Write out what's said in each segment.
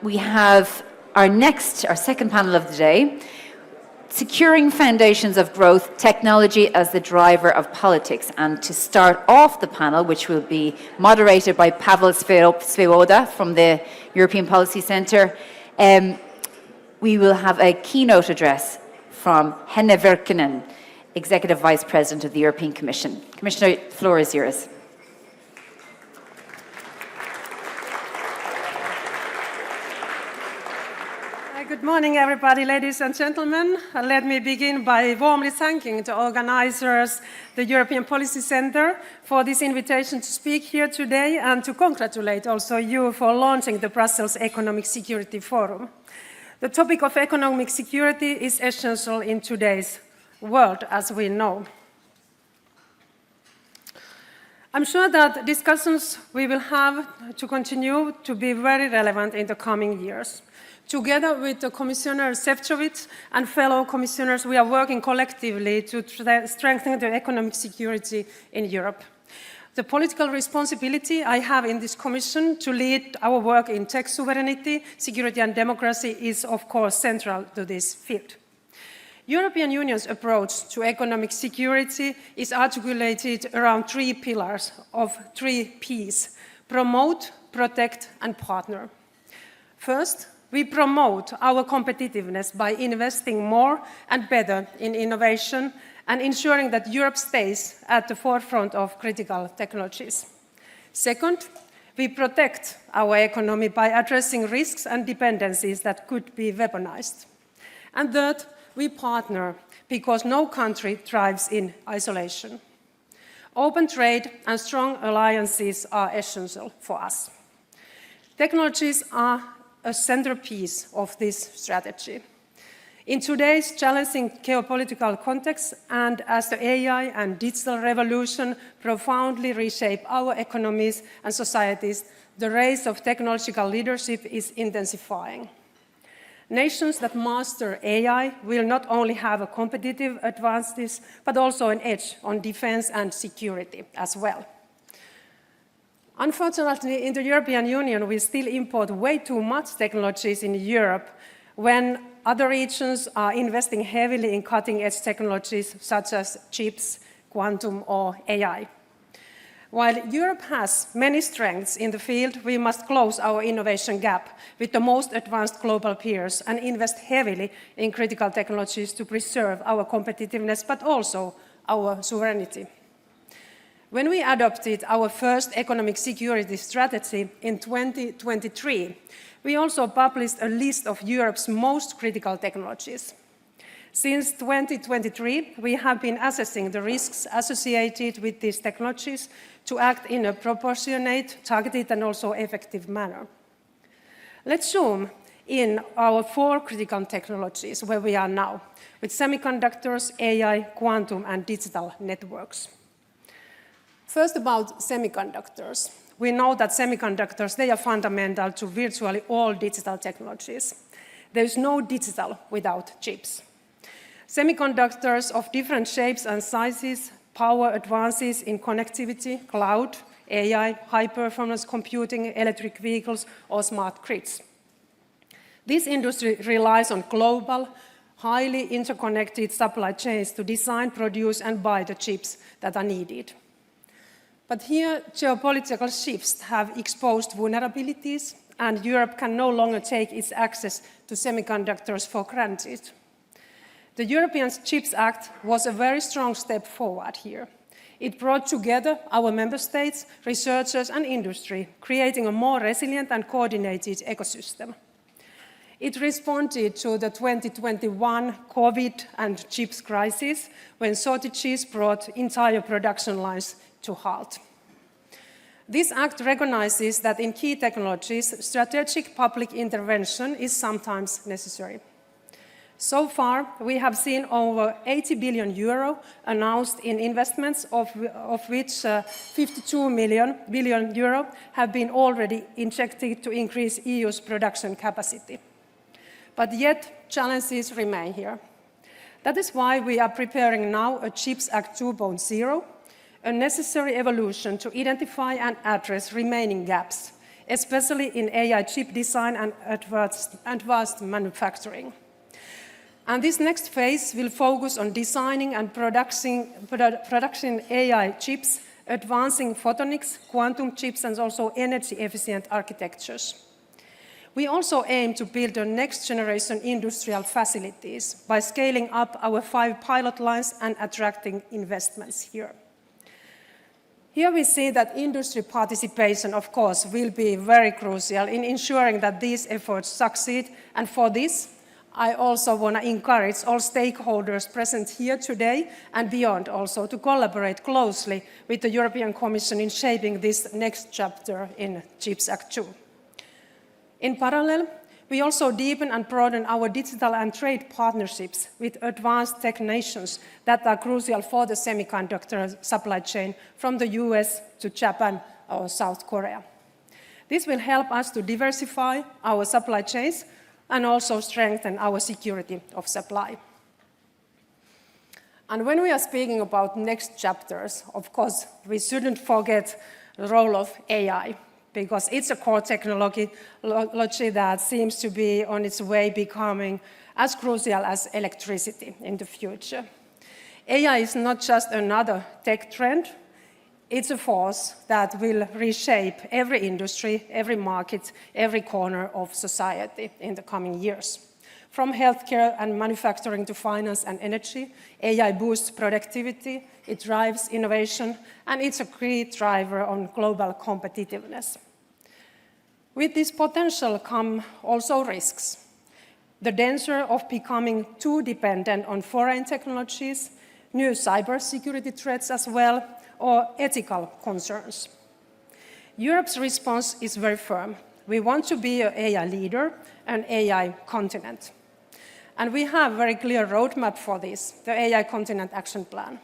We have our second panel of the day, Securing Foundations of Growth, Technology as the Driver of Politics. And to start off the panel, which will be moderated by Pavel Svoboda from the European Policy Centre, we will have a keynote address from Henna Virkkunen, Executive Vice President of the European Commission. Commissioner, the floor is yours. Good morning, everybody, ladies and gentlemen. Let me begin by warmly thanking the organizers, the European Policy Centre, for this invitation to speak here today, and to congratulate also you for launching the Brussels Economic Security Forum. The topic of economic security is essential in today's world, as we know. I'm sure that discussions we will have to continue to be very relevant in the coming years. Together with the Commissioner Šefčovič and fellow commissioners, we are working collectively to strengthen the economic security in Europe. The political responsibility I have in this Commission to lead our work in tech sovereignty, security and democracy is, of course, central to this field. European Union's approach to economic security is articulated around three pillars of three Ps: promote, protect, and partner. First, we promote our competitiveness by investing more and better in innovation and ensuring that Europe stays at the forefront of critical technologies. Second, we protect our economy by addressing risks and dependencies that could be weaponized. And third, we partner because no country thrives in isolation. Open trade and strong alliances are essential for us. Technologies are a centerpiece of this strategy. In today's challenging geopolitical context, and as the AI and digital revolution profoundly reshape our economies and societies, the race of technological leadership is intensifying. Nations that master AI will not only have a competitive advantage, but also an edge on defense and security as well. Unfortunately, in the European Union, we still import way too much technologies in Europe when other regions are investing heavily in cutting-edge technologies such as chips, quantum, or AI. While Europe has many strengths in the field, we must close our innovation gap with the most advanced global peers and invest heavily in critical technologies to preserve our competitiveness, but also our sovereignty. When we adopted our first economic security strategy in 2023, we also published a list of Europe's most critical technologies. Since 2023, we have been assessing the risks associated with these technologies to act in a proportionate, targeted, and also effective manner. Let's zoom in our four critical technologies where we are now, with semiconductors, AI, quantum, and digital networks. First, about semiconductors. We know that semiconductors, they are fundamental to virtually all digital technologies. There is no digital without chips. Semiconductors of different shapes and sizes power advances in connectivity, cloud, AI, high-performance computing, electric vehicles, or smart grids. This industry relies on global, highly interconnected supply chains to design, produce, and buy the chips that are needed. But here, geopolitical shifts have exposed vulnerabilities, and Europe can no longer take its access to semiconductors for granted. The European Chips Act was a very strong step forward here. It brought together our member states, researchers, and industry, creating a more resilient and coordinated ecosystem. It responded to the 2021 COVID and chips crisis, when shortages brought entire production lines to halt. This act recognizes that in key technologies, strategic public intervention is sometimes necessary. So far, we have seen over 80 billion euro announced in investments, of which 52 billion euro have been already injected to increase EU's production capacity. But yet, challenges remain here. That is why we are preparing now a Chips Act 2.0, a necessary evolution to identify and address remaining gaps especially in AI chip design and advanced manufacturing. And this next phase will focus on designing and production AI chips, advancing photonics, quantum chips, and also energy-efficient architectures. We also aim to build the next-generation industrial facilities by scaling up our 5 pilot lines and attracting investments here. Here we see that industry participation, of course, will be very crucial in ensuring that these efforts succeed, and for this, I also want to encourage all stakeholders present here today and beyond also to collaborate closely with the European Commission in shaping this next chapter in CHIPS Act 2. In parallel, we also deepen and broaden our digital and trade partnerships with advanced tech nations that are crucial for the semiconductor supply chain from the US to Japan or South Korea. This will help us to diversify our supply chains and also strengthen our security of supply. And when we are speaking about next chapters, of course, we shouldn't forget the role of AI, because it's a core technology that seems to be on its way becoming as crucial as electricity in the future. AI is not just another tech trend, it's a force that will reshape every industry, every market, every corner of society in the coming years. From healthcare and manufacturing to finance and energy, AI boosts productivity, it drives innovation, and it's a key driver on global competitiveness. With this potential come also risks. The danger of becoming too dependent on foreign technologies, new cybersecurity threats as well, or ethical concerns. Europe's response is very firm. We want to be an AI leader, an AI continent. And we have a very clear roadmap for this, the AI Continent Action Plan.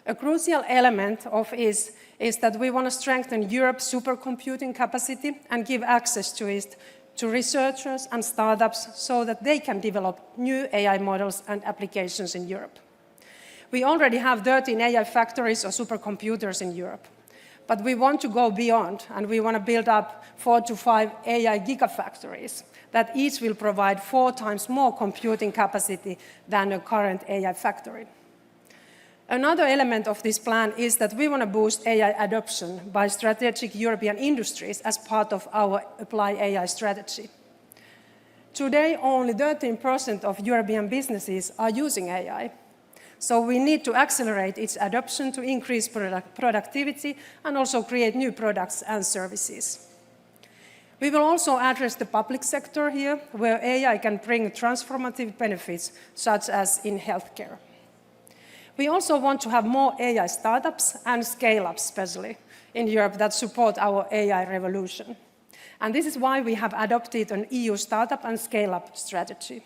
A crucial element of it is that we want to strengthen Europe's supercomputing capacity and give access to it to researchers and startups so that they can develop new AI models and applications in Europe. We already have 13 AI factories or supercomputers in Europe, but we want to go beyond, and we want to build up 4 to 5 AI gigafactories that each will provide 4 times more computing capacity than a current AI factory. Another element of this plan is that we want to boost AI adoption by strategic European industries as part of our Apply AI strategy. Today, only 13% of European businesses are using AI. So we need to accelerate its adoption to increase productivity and also create new products and services. We will also address the public sector here, where AI can bring transformative benefits, such as in healthcare. We also want to have more AI startups and scale-ups, especially in Europe, that support our AI revolution. And this is why we have adopted an EU startup and scale-up strategy.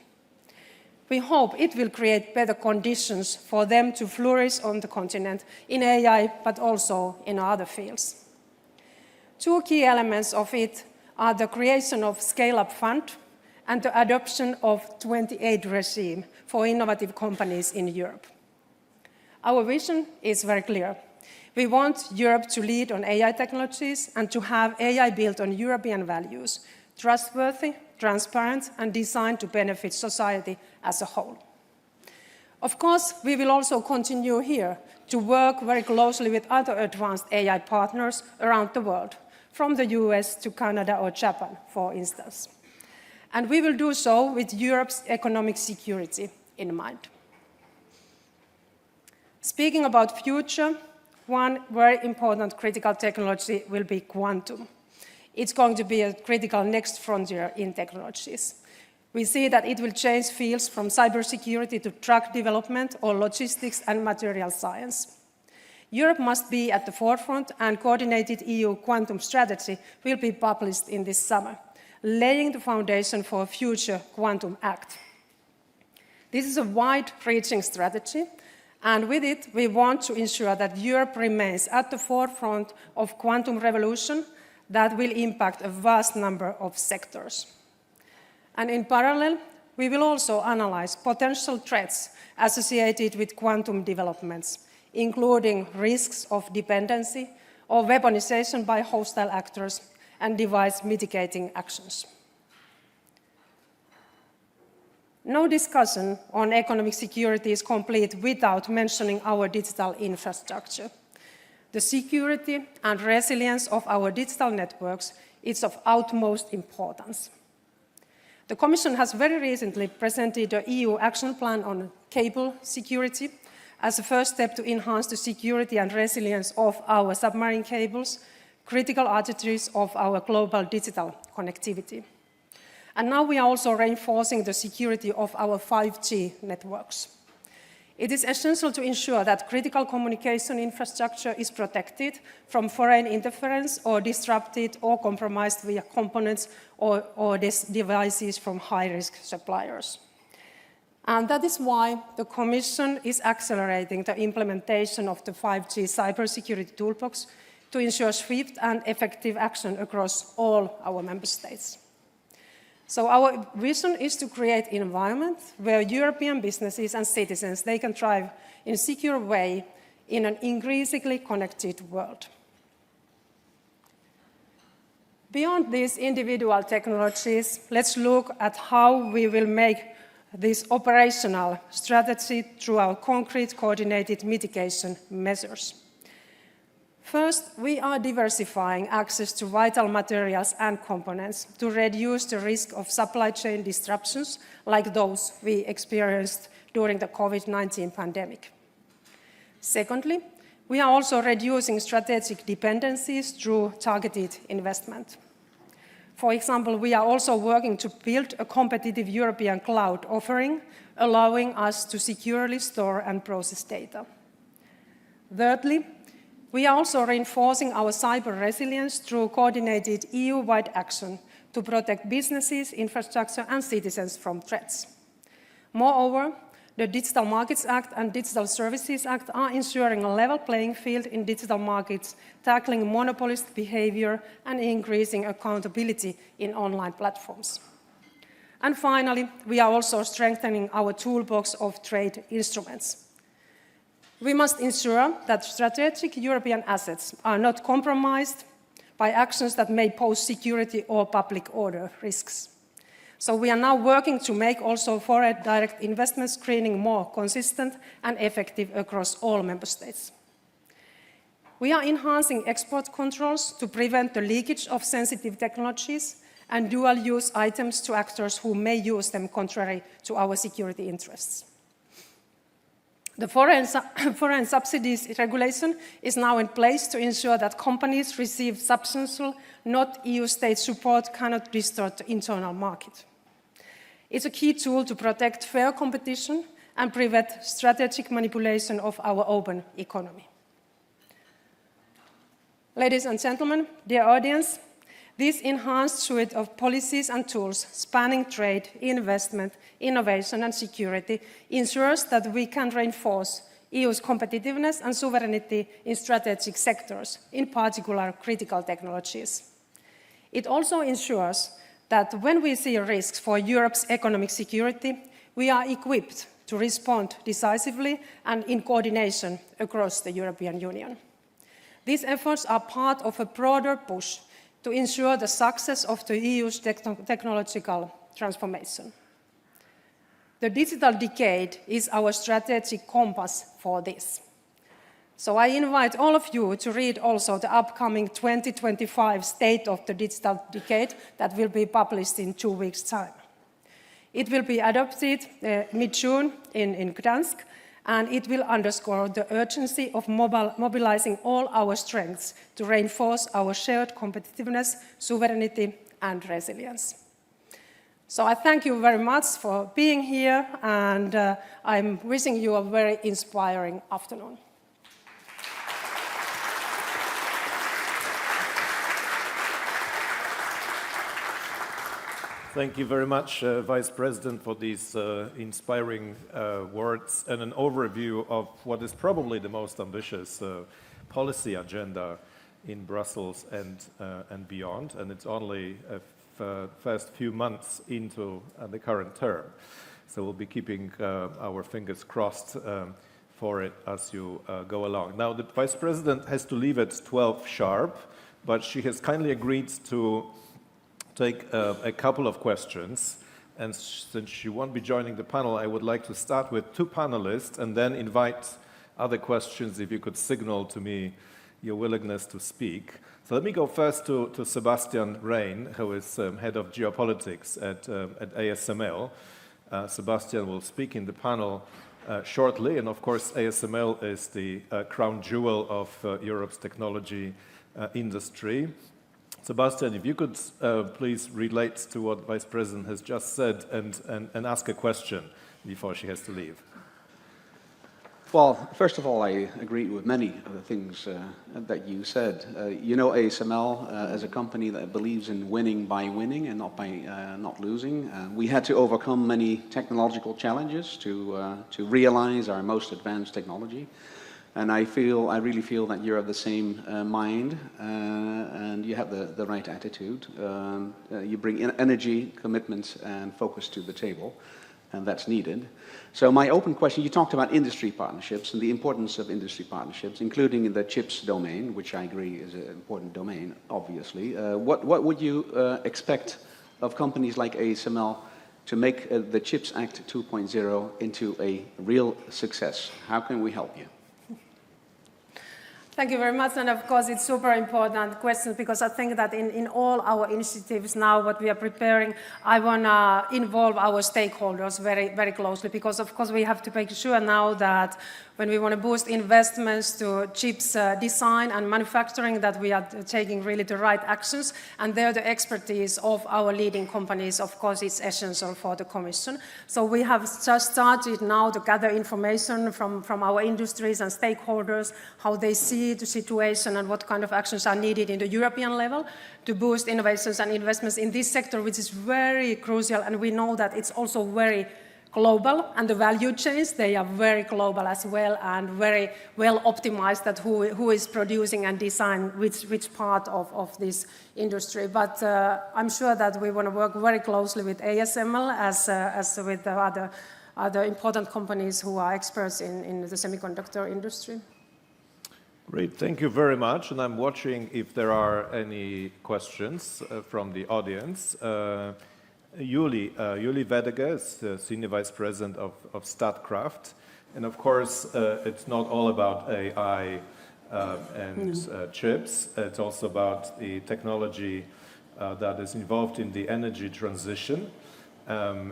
We hope it will create better conditions for them to flourish on the continent in AI, but also in other fields. 2 key elements of it are the creation of Scale-up Fund and the adoption of 28 regime for innovative companies in Europe. Our vision is very clear. We want Europe to lead on AI technologies and to have AI built on European values, trustworthy, transparent, and designed to benefit society as a whole. Of course, we will also continue here to work very closely with other advanced AI partners around the world, from the US to Canada or Japan, for instance. And we will do so with Europe's economic security in mind. Speaking about future, one very important critical technology will be quantum. It's going to be a critical next frontier in technologies. We see that it will change fields from cybersecurity to drug development or logistics and material science. Europe must be at the forefront, and coordinated EU quantum strategy will be published in this summer, laying the foundation for a future quantum act. This is a wide-reaching strategy, and with it, we want to ensure that Europe remains at the forefront of quantum revolution that will impact a vast number of sectors. And in parallel, we will also analyze potential threats associated with quantum developments, including risks of dependency or weaponization by hostile actors, and devise mitigating actions. No discussion on economic security is complete without mentioning our digital infrastructure. The security and resilience of our digital networks is of utmost importance. The Commission has very recently presented an EU action plan on cable security as a first step to enhance the security and resilience of our submarine cables, critical arteries of our global digital connectivity. And now we are also reinforcing the security of our 5G networks. It is essential to ensure that critical communication infrastructure is protected from foreign interference or disrupted or compromised via components or devices from high-risk suppliers. And that is why the Commission is accelerating the implementation of the 5G cybersecurity toolbox to ensure swift and effective action across all our member states. So our vision is to create an environment where European businesses and citizens, they can thrive in a secure way in an increasingly connected world. Beyond these individual technologies, let's look at how we will make this operational strategy through our concrete coordinated mitigation measures. First, we are diversifying access to vital materials and components to reduce the risk of supply chain disruptions like those we experienced during the COVID-19 pandemic. Secondly, we are also reducing strategic dependencies through targeted investment. For example, we are also working to build a competitive European cloud offering, allowing us to securely store and process data. Thirdly, we are also reinforcing our cyber resilience through coordinated EU-wide action to protect businesses, infrastructure, and citizens from threats. Moreover, the Digital Markets Act and Digital Services Act are ensuring a level playing field in digital markets, tackling monopolist behavior and increasing accountability in online platforms. And finally, we are also strengthening our toolbox of trade instruments. We must ensure that strategic European assets are not compromised by actions that may pose security or public order risks. So we are now working to make also foreign direct investment screening more consistent and effective across all member states. We are enhancing export controls to prevent the leakage of sensitive technologies and dual-use items to actors who may use them contrary to our security interests. The foreign subsidies regulation is now in place to ensure that companies receive substantial, not EU state support cannot distort the internal market. It's a key tool to protect fair competition and prevent strategic manipulation of our open economy. Ladies and gentlemen, dear audience, this enhanced suite of policies and tools spanning trade, investment, innovation and security ensures that we can reinforce EU's competitiveness and sovereignty in strategic sectors, in particular critical technologies. It also ensures that when we see risks for Europe's economic security, we are equipped to respond decisively and in coordination across the European Union. These efforts are part of a broader push to ensure the success of the EU's technological transformation. The digital decade is our strategic compass for this. So I invite all of you to read also the upcoming 2025 State of the Digital Decade that will be published in 2 weeks' time. It will be adopted mid-June in Gdansk, and it will underscore the urgency of mobilizing all our strengths to reinforce our shared competitiveness, sovereignty, and resilience. So I thank you very much for being here, and I'm wishing you a very inspiring afternoon. Thank you very much, Vice President, for these inspiring words and an overview of what is probably the most ambitious policy agenda in Brussels and beyond. And it's only a first few months into the current term. So we'll be keeping our fingers crossed for it as you go along. Now, the Vice President has to leave at 12 sharp. but she has kindly agreed to take a couple of questions. And since she won't be joining the panel, I would like to start with 2 panelists and then invite other questions if you could signal to me your willingness to speak. So let me go first to Sebastian Rein, who is head of geopolitics at ASML. Sebastian will speak in the panel shortly, and of course ASML is the crown jewel of Europe's technology industry. Sebastian, if you could please relate to what Vice President has just said and ask a question before she has to leave. Well, first of all, I agree with many of the things that you said. You know ASML as a company that believes in winning by winning and not by not losing. We had to overcome many technological challenges to realize our most advanced technology. And I really feel that you're of the same mind and you have the right attitude. You bring energy, commitment, and focus to the table, and that's needed. So my open question, you talked about industry partnerships and the importance of industry partnerships, including in the chips domain, which I agree is an important domain, obviously. What would you expect of companies like ASML to make the CHIPS Act 2.0 into a real success? How can we help you? Thank you very much, and of course it's super important question because I think that in all our initiatives now, what we are preparing, I want to involve our stakeholders very, very closely because of course we have to make sure now that when we want to boost investments to chips design and manufacturing, that we are taking really the right actions, and there the expertise of our leading companies, of course, is essential for the Commission. So we have just started now to gather information from our industries and stakeholders, how they see the situation and what kind of actions are needed in the European level to boost innovations and investments in this sector, which is very crucial, and we know that it's also very global, and the value chains, they are very global as well and very well optimized that who is producing and design which part of this industry. But I'm sure that we want to work very closely with ASML as with the other important companies who are experts in the semiconductor industry. Great, thank you very much. And I'm watching if there are any questions from the audience. Julie Wedeger is the Senior Vice President of Statkraft. And of course, it's not all about AI and chips. It's also about the technology that is involved in the energy transition,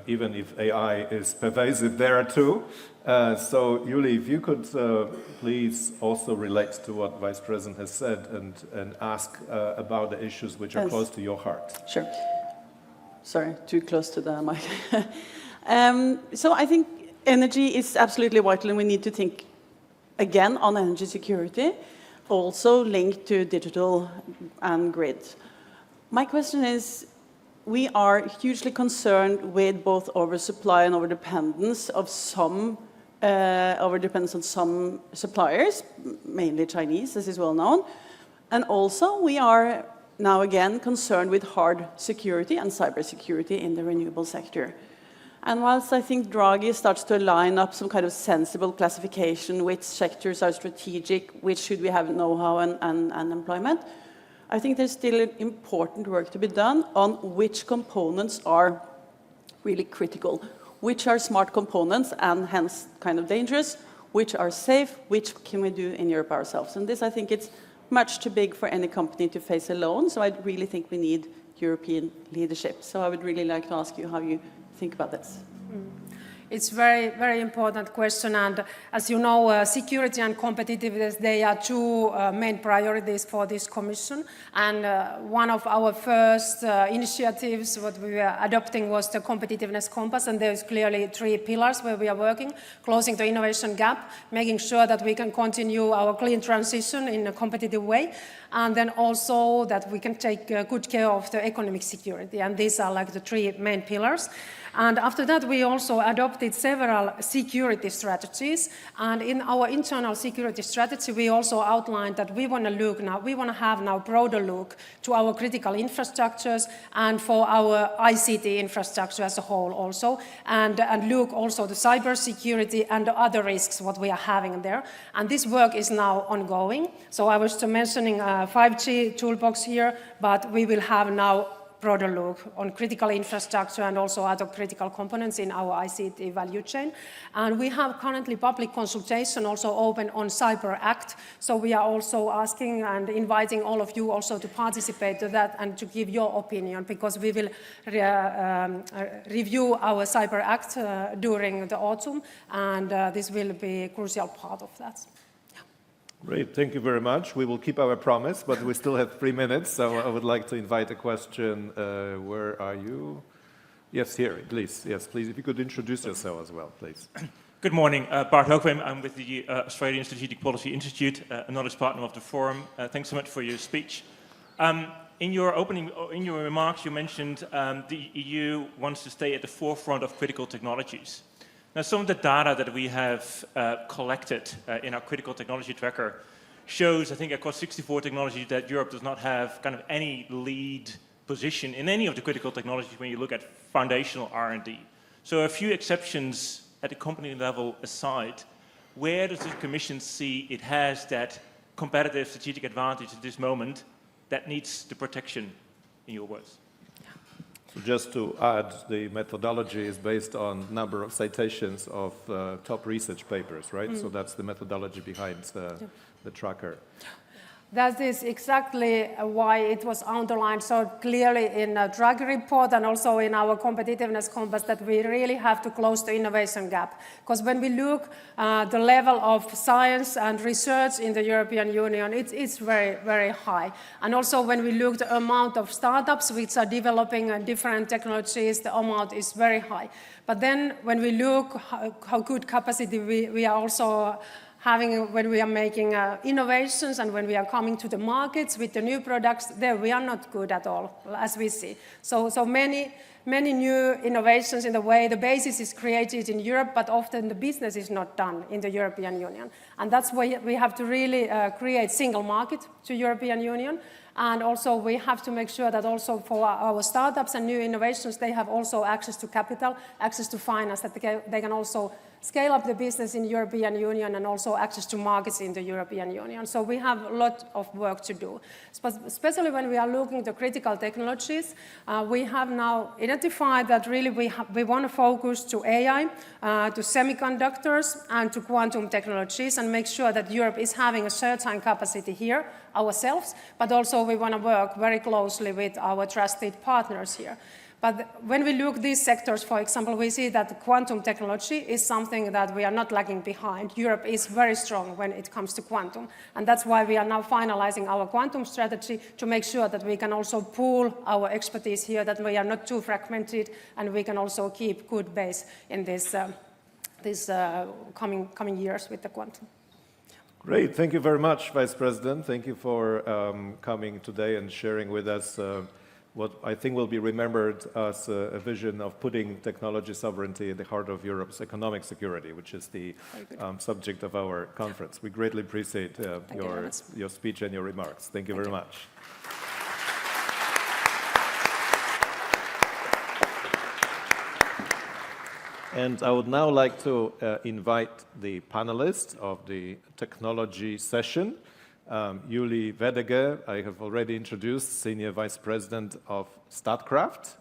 even if AI is pervasive there too. So Julie, if you could please also relate to what Vice President has said and ask about the issues which are close to your heart. Sure. Sorry, too close to the mic. So I think energy is absolutely vital, and we need to think again on energy security, also linked to digital and grid. My question is, we are hugely concerned with both oversupply and overdependence of some on some suppliers, mainly Chinese, as is well known, and also we are now again concerned with hard security and cybersecurity in the renewable sector. And whilst I think Draghi starts to line up some kind of sensible classification, which sectors are strategic, which should we have know-how and employment, I think there's still important work to be done on which components are really critical, which are smart components and hence kind of dangerous, which are safe, which can we do in Europe ourselves. And this, I think it's much too big for any company to face alone, so I really think we need European leadership. So I would really like to ask you how you think about this. It's very, very important question, and as you know, security and competitiveness, they are two main priorities for this Commission. And one of our first initiatives, what we were adopting, was the competitiveness compass, and there's clearly 3 pillars where we are working: closing the innovation gap, making sure that we can continue our clean transition in a competitive way, and then also that we can take good care of the economic security. And these are like the 3 main pillars. And after that, we also adopted several security strategies. And in our internal security strategy, we also outlined that we want to have now broader look to our critical infrastructures and for our ICT infrastructure as a whole also, and look also to cybersecurity and the other risks what we are having there. And this work is now ongoing. So I was mentioning 5G toolbox here, but we will have now broader look on critical infrastructure and also other critical components in our ICT value chain. And we have currently public consultation also open on Cyber Act. So we are also asking and inviting all of you also to participate to that and to give your opinion, because we will review our Cyber Act during the autumn, and this will be a crucial part of that. Great, thank you very much. We will keep our promise, but we still have 3 minutes, so I would like to invite a question. Where are you? Yes, here, please. Yes, please, if you could introduce yourself as well, please. Good morning, Bart Hoogwem. I'm with the Australian Strategic Policy Institute, a knowledge partner of the forum. Thanks so much for your speech. In your remarks, you mentioned the EU wants to stay at the forefront of critical technologies. Now, some of the data that we have collected in our critical technology tracker shows, I think, across 64 technologies that Europe does not have kind of any lead position in any of the critical technologies when you look at foundational R&D. So a few exceptions at the company level aside, where does the Commission see it has that competitive strategic advantage at this moment that needs the protection, in your words? So just to add, the methodology is based on number of citations of top research papers, right? So that's the methodology behind the tracker. That is exactly why it was underlined so clearly in the drug report and also in our competitiveness compass that we really have to close the innovation gap. Because when we look the level of science and research in the European Union, it's very, very high. And also when we look the amount of startups which are developing different technologies, the amount is very high. But then when we look how good capacity we are also having when we are making innovations and when we are coming to the markets with the new products, there we are not good at all, as we see. So many new innovations in the way the basis is created in Europe, but often the business is not done in the European Union. And that's why we have to really create single market to European Union. And also we have to make sure that also for our startups and new innovations, they have also access to capital, access to finance, that they can also scale up the business in the European Union and also access to markets in the European Union. So we have a lot of work to do. Especially when we are looking at the critical technologies, we have now identified that really we want to focus to AI, to semiconductors and to quantum technologies and make sure that Europe is having a certain capacity here ourselves, but also we want to work very closely with our trusted partners here. But when we look at these sectors, for example, we see that quantum technology is something that we are not lagging behind. Europe is very strong when it comes to quantum. And that's why we are now finalizing our quantum strategy to make sure that we can also pool our expertise here, that we are not too fragmented, and we can also keep good base in this coming years with the quantum. Great, thank you very much, Vice President. Thank you for coming today and sharing with us what I think will be remembered as a vision of putting technology sovereignty at the heart of Europe's economic security, which is the subject of our conference. We greatly appreciate your speech and your remarks. Thank you very much. And I would now like to invite the panelists of the technology session. Julie Wedege, I have already introduced, Senior Vice President of StatCraft.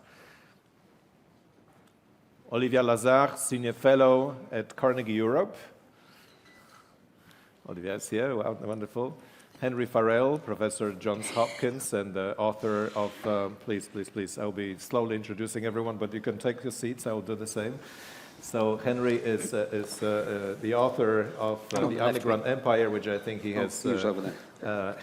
Olivia Lazar, Senior Fellow at Carnegie Europe. Olivia is here, wonderful. Henry Farrell, Professor at Johns Hopkins and author of, please, I'll be slowly introducing everyone, but you can take your seats, I will do the same. So Henry is the author of The Underground Empire, which I think he has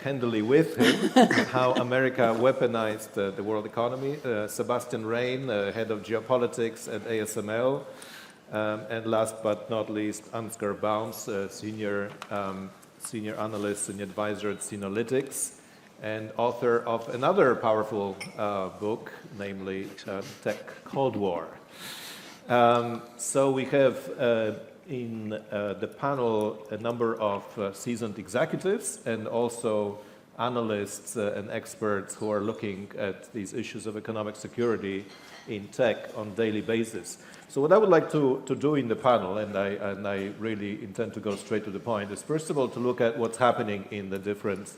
handily with him, How America Weaponized the World Economy. Sebastian Rain, head of Geopolitics at ASML. And last but not least, Ansgar Baums, senior analyst, senior advisor at Synolytics, and author of another powerful book, namely Tech Cold War. So we have in the panel a number of seasoned executives and also analysts and experts who are looking at these issues of economic security in tech on a daily basis. So what I would like to do in the panel, and I really intend to go straight to the point, is first of all to look at what's happening in the different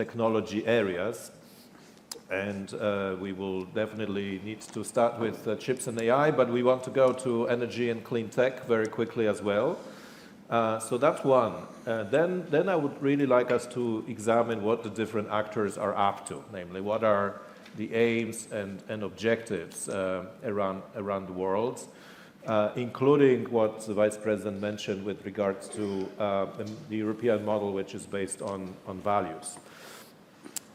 technology areas. And we will definitely need to start with chips and AI, but we want to go to energy and clean tech very quickly as well. So that's one. Then I would really like us to examine what the different actors are up to, namely what are the aims and objectives around the world, including what the Vice President mentioned with regards to the European model, which is based on values.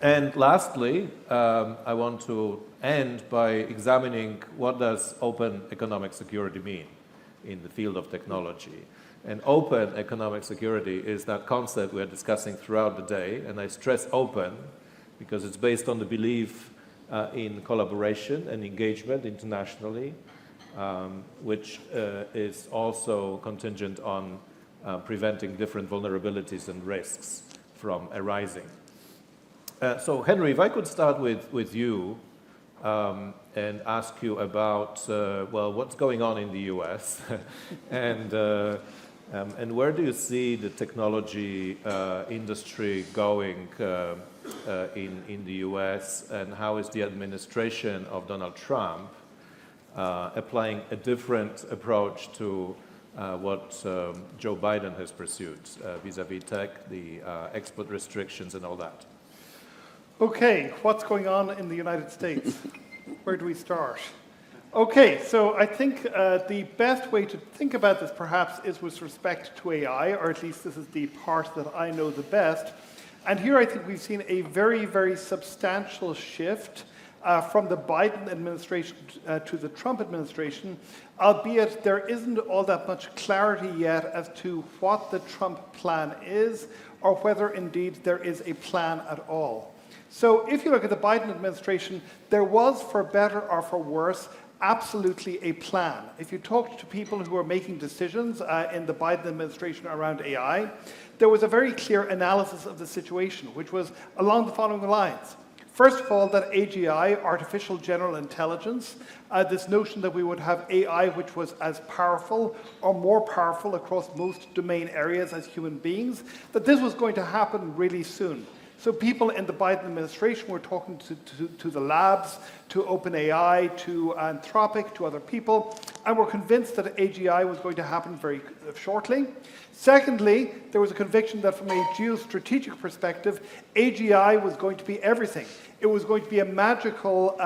And lastly, I want to end by examining what does open economic security mean in the field of technology. And open economic security is that concept we're discussing throughout the day, and I stress open because it's based on the belief in collaboration and engagement internationally, which is also contingent on preventing different vulnerabilities and risks from arising. So, Henry, if I could start with you and ask you about, well, what's going on in the US and where do you see the technology industry going in the US, and how is the administration of Donald Trump applying a different approach to what Joe Biden has pursued vis-à-vis tech, the export restrictions and all that? Okay, what's going on in the United States? Where do we start? Okay, so I think the best way to think about this perhaps is with respect to AI, or at least this is the part that I know the best. And here I think we've seen a very, very substantial shift from the Biden administration to the Trump administration, albeit there isn't all that much clarity yet as to what the Trump plan is, or whether indeed there is a plan at all. So if you look at the Biden administration, there was, for better or for worse, absolutely a plan. If you talked to people who were making decisions in the Biden administration around AI, there was a very clear analysis of the situation, which was along the following lines. First of all, that AGI, artificial general intelligence, this notion that we would have AI which was as powerful or more powerful across most domain areas as human beings, that this was going to happen really soon. So people in the Biden administration were talking to the labs, to OpenAI, to Anthropic, to other people, and were convinced that AGI was going to happen very shortly. Secondly, there was a conviction that from a geostrategic perspective, AGI was going to be everything. It was going to be a magical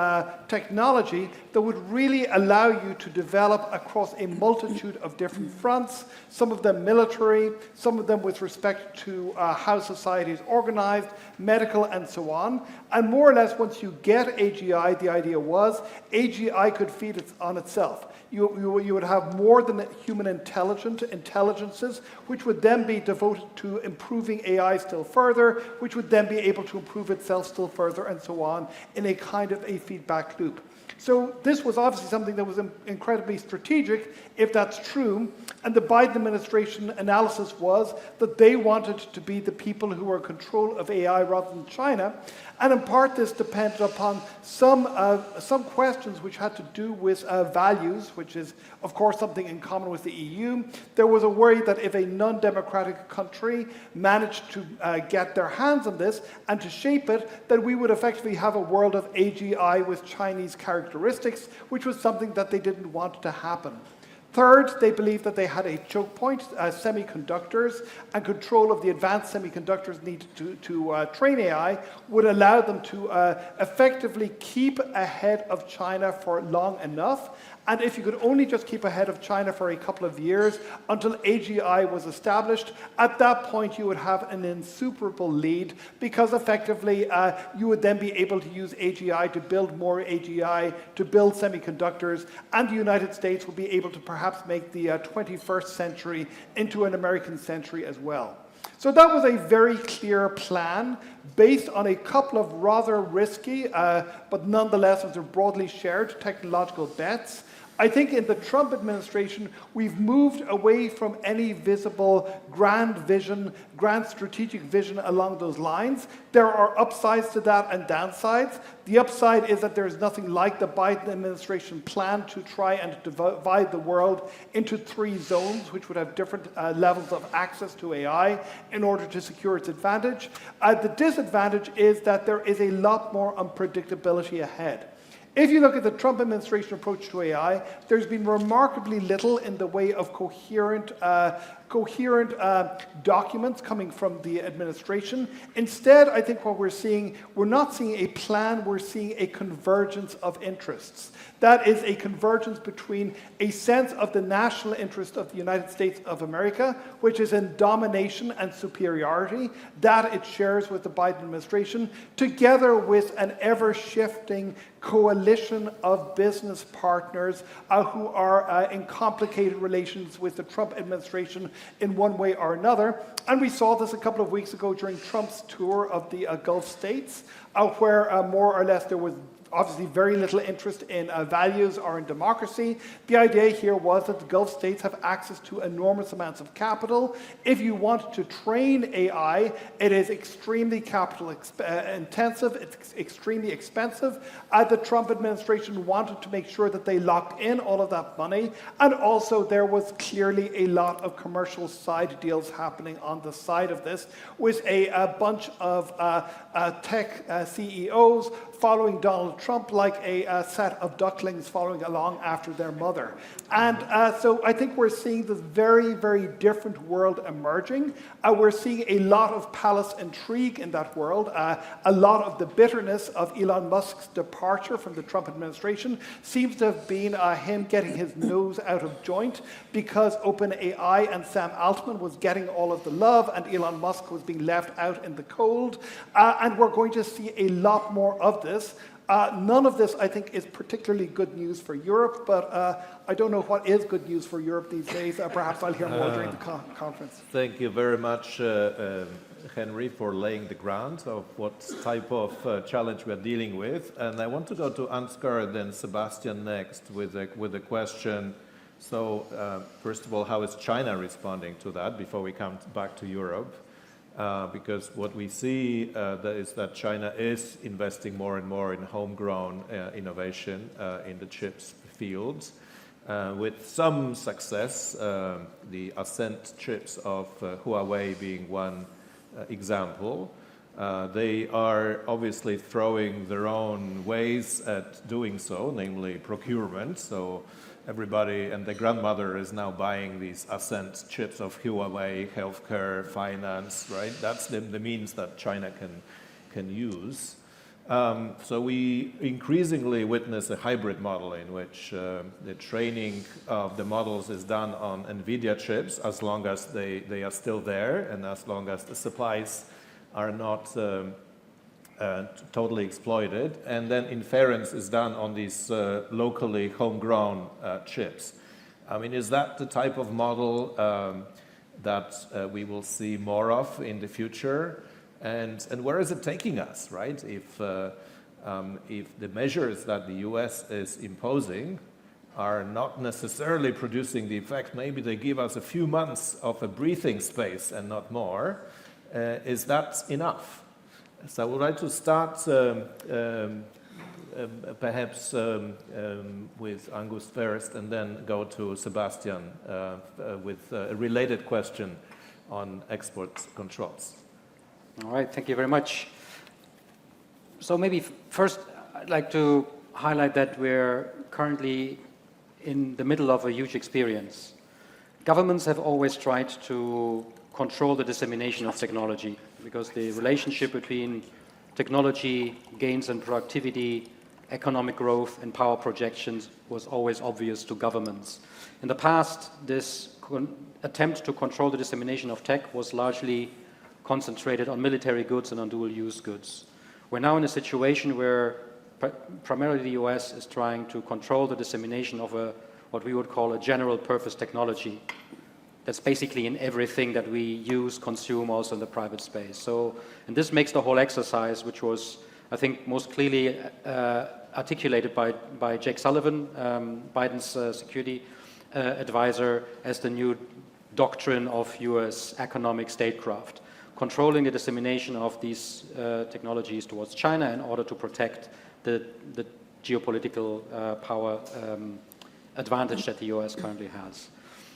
technology that would really allow you to develop across a multitude of different fronts, some of them military, some of them with respect to how society is organized, medical, and so on. And more or less, once you get AGI, the idea was AGI could feed on itself. You would have more than human intelligences, which would then be devoted to improving AI still further, which would then be able to improve itself still further, and so on, in a kind of a feedback loop. So this was obviously something that was incredibly strategic, if that's true, and the Biden administration analysis was that they wanted to be the people who were in control of AI rather than China, and in part this depended upon some questions which had to do with values, which is of course something in common with the EU. There was a worry that if a non-democratic country managed to get their hands on this and to shape it, that we would effectively have a world of AGI with Chinese characteristics, which was something that they didn't want to happen. Third, they believed that they had a choke point, semiconductors, and control of the advanced semiconductors needed to train AI would allow them to effectively keep ahead of China for long enough. And if you could only just keep ahead of China for a couple of years until AGI was established, at that point you would have an insuperable lead, because effectively you would then be able to use AGI to build more AGI, to build semiconductors, and the United States would be able to perhaps make the 21st century into an American century as well. So that was a very clear plan based on a couple of rather risky, but nonetheless broadly shared technological bets. I think in the Trump administration, we've moved away from any visible grand vision, grand strategic vision along those lines. There are upsides to that and downsides. The upside is that there is nothing like the Biden administration plan to try and divide the world into 3 zones, which would have different levels of access to AI in order to secure its advantage. The disadvantage is that there is a lot more unpredictability ahead. If you look at the Trump administration approach to AI, there's been remarkably little in the way of coherent documents coming from the administration. Instead, I think what we're not seeing a plan, we're seeing a convergence of interests. That is a convergence between a sense of the national interest of the United States of America, which is in domination and superiority, that it shares with the Biden administration, together with an ever-shifting coalition of business partners who are in complicated relations with the Trump administration in one way or another. And we saw this a couple of weeks ago during Trump's tour of the Gulf states, where more or less there was obviously very little interest in values or in democracy. The idea here was that the Gulf states have access to enormous amounts of capital. If you want to train AI, it is extremely capital intensive, it's extremely expensive. The Trump administration wanted to make sure that they locked in all of that money, and also there was clearly a lot of commercial side deals happening on the side of this, with a bunch of tech CEOs following Donald Trump like a set of ducklings following along after their mother. And so I think we're seeing this very, very different world emerging. We're seeing a lot of palace intrigue in that world. A lot of the bitterness of Elon Musk's departure from the Trump administration seems to have been him getting his nose out of joint, because OpenAI and Sam Altman was getting all of the love and Elon Musk was being left out in the cold. And we're going to see a lot more of this. None of this, I think, is particularly good news for Europe, but I don't know what is good news for Europe these days. Perhaps I'll hear more during the conference. Thank you very much, Henry, for laying the ground of what type of challenge we are dealing with. And I want to go to Ansgar and then Sebastian next with a question. So, first of all, how is China responding to that before we come back to Europe? Because what we see is that China is investing more and more in homegrown innovation in the chips fields, with some success, the Ascent chips of Huawei being one example. They are obviously throwing their own ways at doing so, namely procurement. So everybody and their grandmother is now buying these Ascent chips of Huawei, healthcare, finance, right? That's the means that China can use. So we increasingly witness a hybrid model in which the training of the models is done on NVIDIA chips as long as they are still there and as long as the supplies are not totally exploited, and then inference is done on these locally homegrown chips. I mean, is that the type of model that we will see more of in the future? And where is it taking us, right? If the measures that the US is imposing are not necessarily producing the effect, maybe they give us a few months of a breathing space and not more, is that enough? So I would like to start perhaps with Angus first and then go to Sebastian with a related question on export controls. All right, thank you very much. So maybe first I'd like to highlight that we're currently in the middle of a huge experience. Governments have always tried to control the dissemination of technology, because the relationship between technology gains and productivity, economic growth and power projections was always obvious to governments. In the past, this attempt to control the dissemination of tech was largely concentrated on military goods and on dual-use goods. We're now in a situation where primarily the US is trying to control the dissemination of what we would call a general-purpose technology. That's basically in everything that we use, consume, also in the private space. So, and this makes the whole exercise, which was I think most clearly articulated by Jake Sullivan, Biden's security advisor, as the new doctrine of US economic statecraft, controlling the dissemination of these technologies towards China in order to protect the geopolitical power advantage that the US currently has.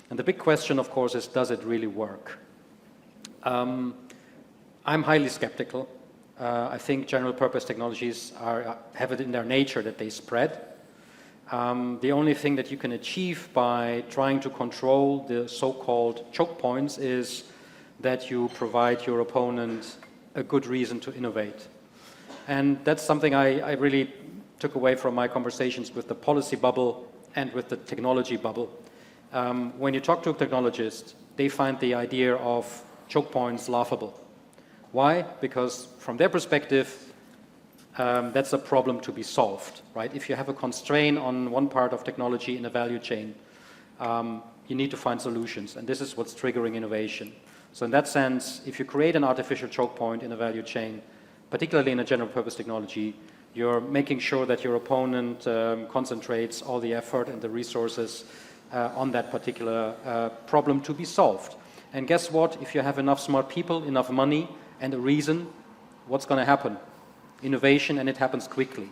And the big question, of course, is, does it really work? I'm highly skeptical. I think general purpose technologies have it in their nature that they spread. The only thing that you can achieve by trying to control the so-called choke points is that you provide your opponent a good reason to innovate. And that's something I really took away from my conversations with the policy bubble and with the technology bubble. When you talk to a technologist, they find the idea of choke points laughable. Why? Because from their perspective, that's a problem to be solved, right? If you have a constraint on one part of technology in a value chain, you need to find solutions, and this is what's triggering innovation. So in that sense, if you create an artificial choke point in a value chain, particularly in a general purpose technology, you're making sure that your opponent concentrates all the effort and the resources on that particular problem to be solved. And guess what? If you have enough smart people, enough money, and a reason, what's going to happen? Innovation, and it happens quickly.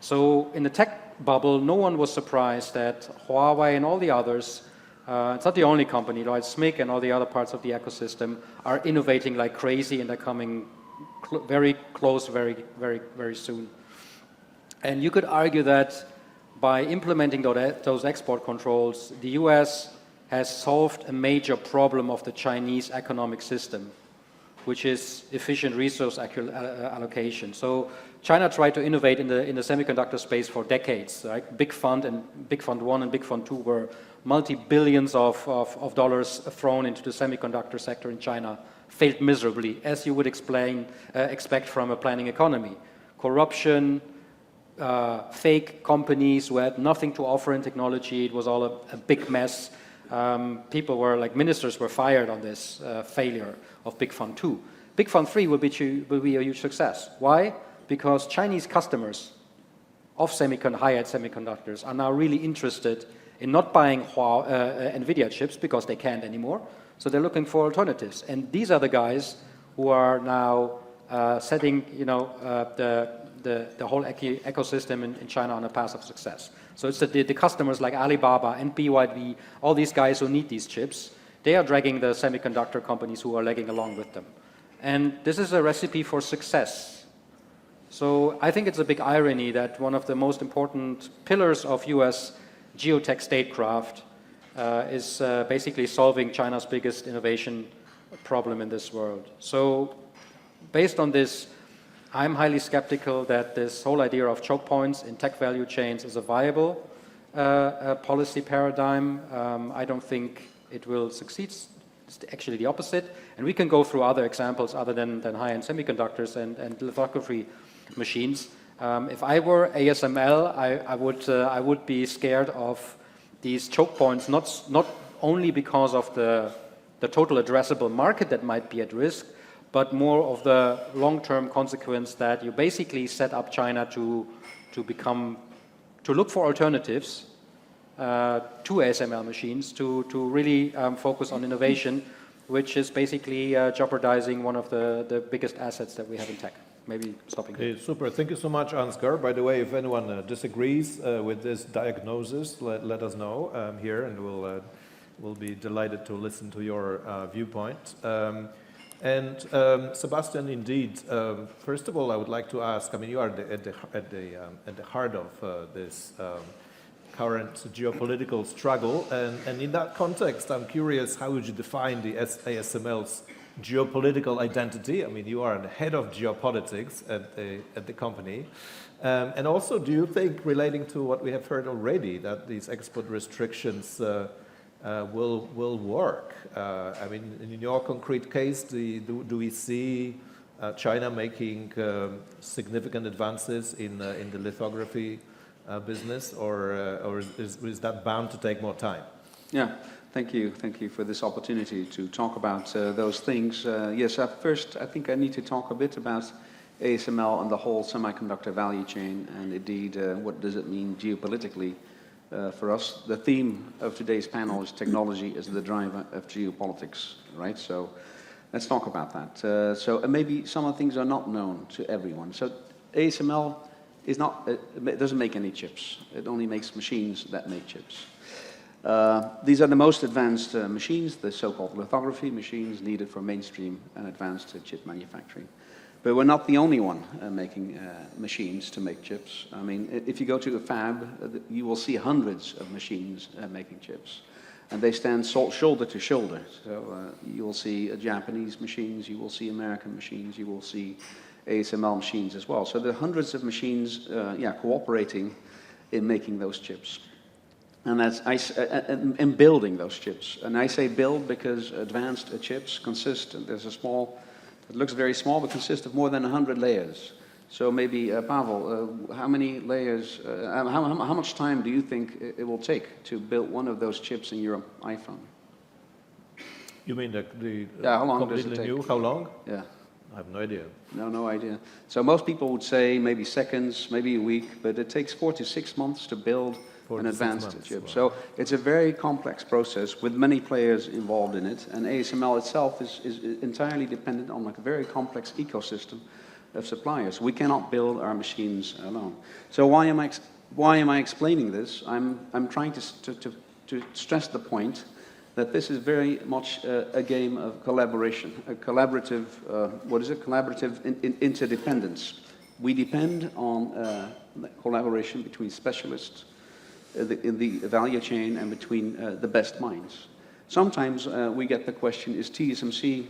So in the tech bubble, no one was surprised that Huawei and all the others, it's not the only company, right? SMIC and all the other parts of the ecosystem are innovating like crazy, and they're coming very close very, very, very soon. And you could argue that by implementing those export controls, the US has solved a major problem of the Chinese economic system, which is efficient resource allocation. So China tried to innovate in the semiconductor space for decades. Right? Big Fund 1 and Big Fund 2 were multi-billions of dollars thrown into the semiconductor sector in China, failed miserably, as you would expect from a planning economy. Corruption, fake companies who had nothing to offer in technology. It was all a big mess. People were, like ministers, were fired on this failure of Big Fund 2. Big Fund 3 will be a huge success. Why? Because Chinese customers of high-end semiconductors are now really interested in not buying NVIDIA chips because they can't anymore. So they're looking for alternatives. And these are the guys who are now setting, the whole ecosystem in China on a path of success. So it's the customers like Alibaba and BYD, all these guys who need these chips, they are dragging the semiconductor companies who are lagging along with them. And this is a recipe for success. So I think it's a big irony that one of the most important pillars of US geotech statecraft is basically solving China's biggest innovation problem in this world. So based on this, I'm highly skeptical that this whole idea of choke points in tech value chains is a viable policy paradigm. I don't think it will succeed. It's actually the opposite. And we can go through other examples other than high-end semiconductors and lithography machines. If I were ASML, I would be scared of these choke points, not only because of the total addressable market that might be at risk, but more of the long-term consequence that you basically set up China to look for alternatives to ASML machines, to really focus on innovation, which is basically jeopardizing one of the biggest assets that we have in tech. Maybe stopping here. Super. Thank you so much, Ansgar. By the way, if anyone disagrees with this diagnosis, let us know here, and we'll be delighted to listen to your viewpoint. Sebastian, indeed, first of all, I would like to ask, I mean, you are at the heart of this current geopolitical struggle, and in that context, I'm curious, how would you define the ASML's geopolitical identity? I mean, you are the head of geopolitics at the company. And also, do you think, relating to what we have heard already, that these export restrictions will work? I mean, in your concrete case, do we see China making significant advances in the lithography business, or is that bound to take more time? Yeah, thank you for this opportunity to talk about those things. Yes, first I think I need to talk a bit about ASML and the whole semiconductor value chain, and indeed, what does it mean geopolitically for us? The theme of today's panel is technology as the driver of geopolitics, right? So let's talk about that. So maybe some of the things are not known to everyone. So ASML is not, it doesn't make any chips. It only makes machines that make chips. These are the most advanced machines, the so-called lithography machines needed for mainstream and advanced chip manufacturing. But we're not the only one making machines to make chips. I mean, if you go to a fab, you will see hundreds of machines making chips. And they stand shoulder to shoulder. So you will see Japanese machines, you will see American machines, you will see ASML machines as well. So there are hundreds of machines cooperating in making those chips. And in building those chips. And I say build because advanced chips consist, there's a small, it looks very small, but consists of more than 100 layers. So maybe, Pavel, how many layers, how much time do you think it will take to build one of those chips in your iPhone? You mean how long does it completely take? new? How long? Yeah. I have no idea. No idea. So most people would say maybe seconds, maybe a week, but it takes 4 to 6 months to build an advanced chip. Wow. So it's a very complex process with many players involved in it, and ASML itself is entirely dependent on a very complex ecosystem of suppliers. We cannot build our machines alone. So why am I explaining this? I'm trying to stress the point that this is very much a game of collaboration, a collaborative, collaborative interdependence. We depend on collaboration between specialists in the value chain and between the best minds. Sometimes we get the question, is TSMC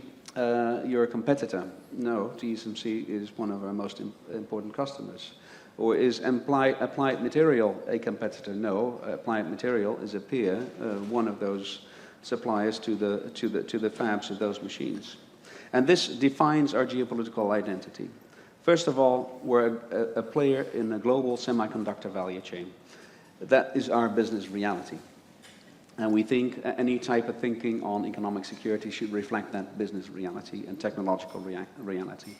your competitor? No, TSMC is one of our most important customers. Or is Applied Material a competitor? No, Applied Material is a peer, one of those suppliers to the fabs of those machines. And this defines our geopolitical identity. First of all, we're a player in a global semiconductor value chain. That is our business reality. And we think any type of thinking on economic security should reflect that business reality and technological reality.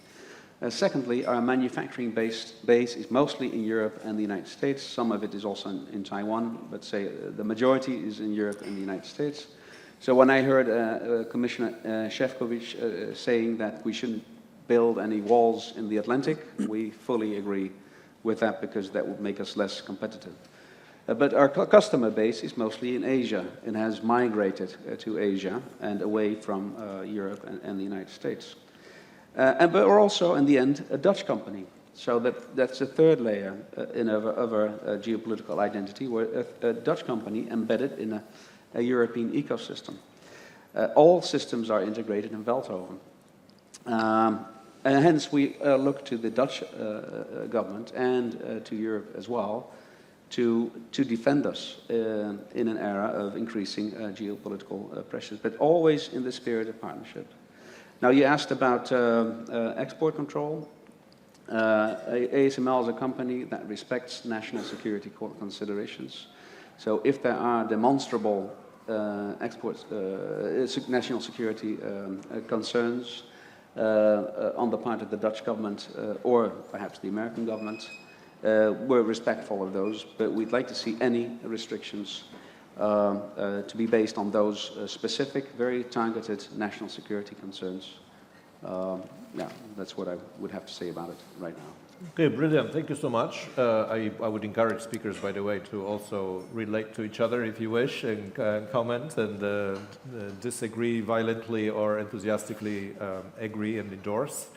Secondly, our manufacturing base is mostly in Europe and the United States. Some of it is also in Taiwan, but say the majority is in Europe and the United States. So when I heard Commissioner Šefčovič saying that we shouldn't build any walls in the Atlantic, we fully agree with that because that would make us less competitive. But our customer base is mostly in Asia and has migrated to Asia and away from Europe and the United States. But we're also, in the end, a Dutch company. So that's a third layer of our geopolitical identity. We're a Dutch company embedded in a European ecosystem. All systems are integrated in Veldhoven. And hence we look to the Dutch government and to Europe as well to defend us in an era of increasing geopolitical pressures, but always in the spirit of partnership. Now, you asked about export control. ASML is a company that respects national security considerations. So if there are demonstrable national security concerns on the part of the Dutch government or perhaps the American government, we're respectful of those, but we'd like to see any restrictions to be based on those specific, very targeted national security concerns. Yeah, that's what I would have to say about it right now. Okay, brilliant. Thank you so much. I would encourage speakers, by the way, to also relate to each other if you wish and comment and disagree violently or enthusiastically agree and endorse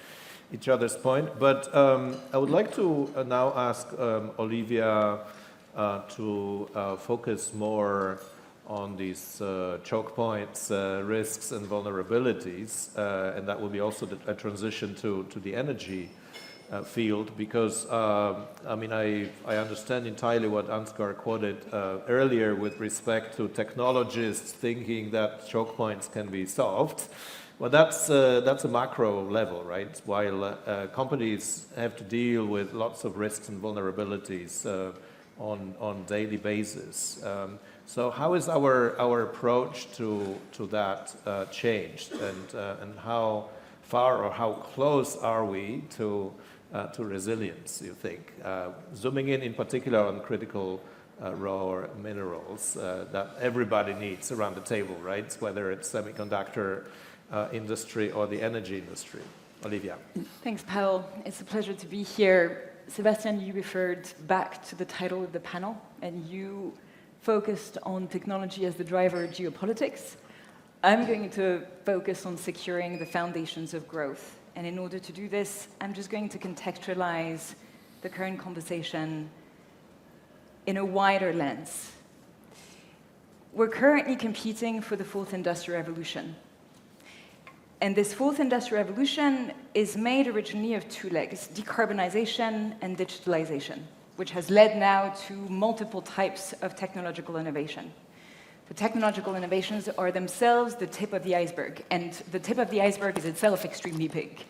each other's point. But I would like to now ask Olivia to focus more on these choke points, risks and vulnerabilities, and that will be also a transition to the energy field, because I mean, I understand entirely what Ansgar quoted earlier with respect to technologists thinking that choke points can be solved. Well, that's a macro level, right? While companies have to deal with lots of risks and vulnerabilities on daily basis. So how is our approach to that changed, and how far or how close are we to to resilience, you think? Zooming in particular on critical raw minerals that everybody needs around the table, right? Whether it's semiconductor industry or the energy industry. Olivia. Thanks, Paul. It's a pleasure to be here. Sebastian, you referred back to the title of the panel, and you focused on technology as the driver of geopolitics. I'm going to focus on securing the foundations of growth. And in order to do this, I'm just going to contextualize the current conversation in a wider lens. We're currently competing for the fourth industrial revolution. And this fourth industrial revolution is made originally of two legs, decarbonization and digitalization, which has led now to multiple types of technological innovation. The technological innovations are themselves the tip of the iceberg, and the tip of the iceberg is itself extremely big.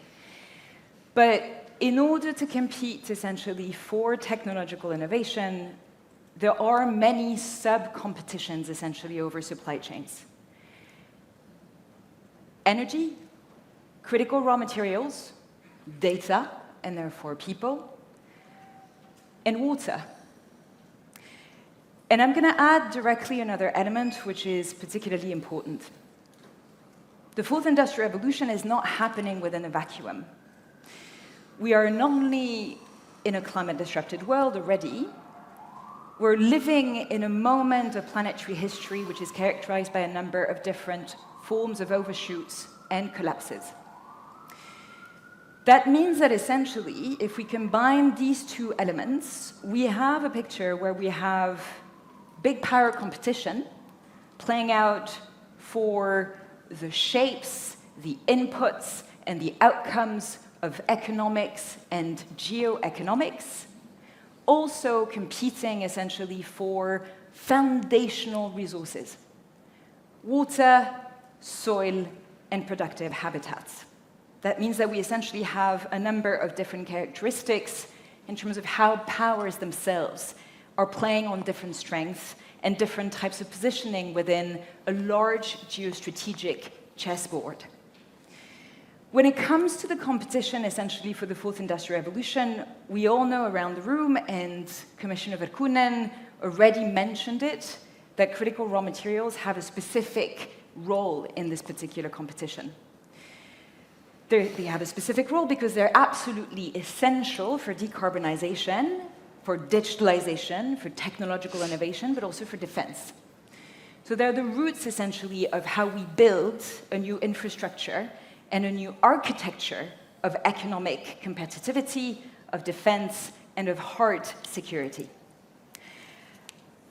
But in order to compete essentially for technological innovation, there are many sub-competitions essentially over supply chains. Energy, critical raw materials, data, and therefore people, and water. And I'm going to add directly another element which is particularly important. The fourth industrial revolution is not happening within a vacuum. We are not only in a climate-disrupted world already, we're living in a moment of planetary history which is characterized by a number of different forms of overshoots and collapses. That means that essentially, if we combine these two elements, we have a picture where we have big power competition playing out for the shapes, the inputs, and the outcomes of economics and geoeconomics, also competing essentially for foundational resources: water, soil, and productive habitats. That means that we essentially have a number of different characteristics in terms of how powers themselves are playing on different strengths and different types of positioning within a large geostrategic chessboard. When it comes to the competition essentially for the fourth industrial revolution, we all know around the room, and Commissioner Virkkunen already mentioned it, that critical raw materials have a specific role in this particular competition. They have a specific role because they're absolutely essential for decarbonization, for digitalization, for technological innovation, but also for defense. So they're the roots, essentially, of how we build a new infrastructure and a new architecture of economic competitivity, of defense, and of hard security.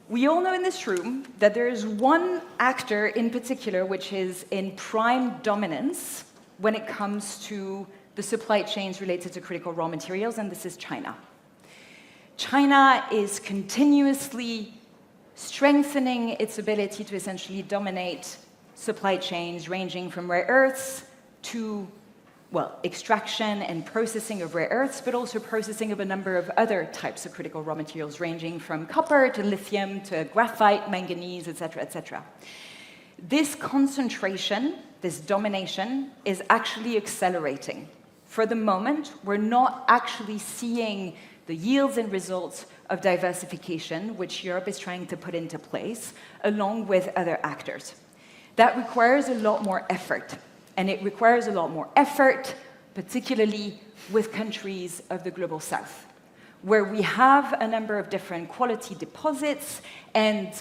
We all know in this room that there is one actor in particular which is in prime dominance when it comes to the supply chains related to critical raw materials, and this is China. China is continuously strengthening its ability to essentially dominate supply chains ranging from rare earths to, well, extraction and processing of rare earths, but also processing of a number of other types of critical raw materials ranging from copper to lithium to graphite, manganese, etc., etc. This concentration, this domination, is actually accelerating. For the moment, we're not actually seeing the yields and results of diversification, which Europe is trying to put into place, along with other actors. That requires a lot more effort, and it requires a lot more effort, particularly with countries of the global south, where we have a number of different quality deposits and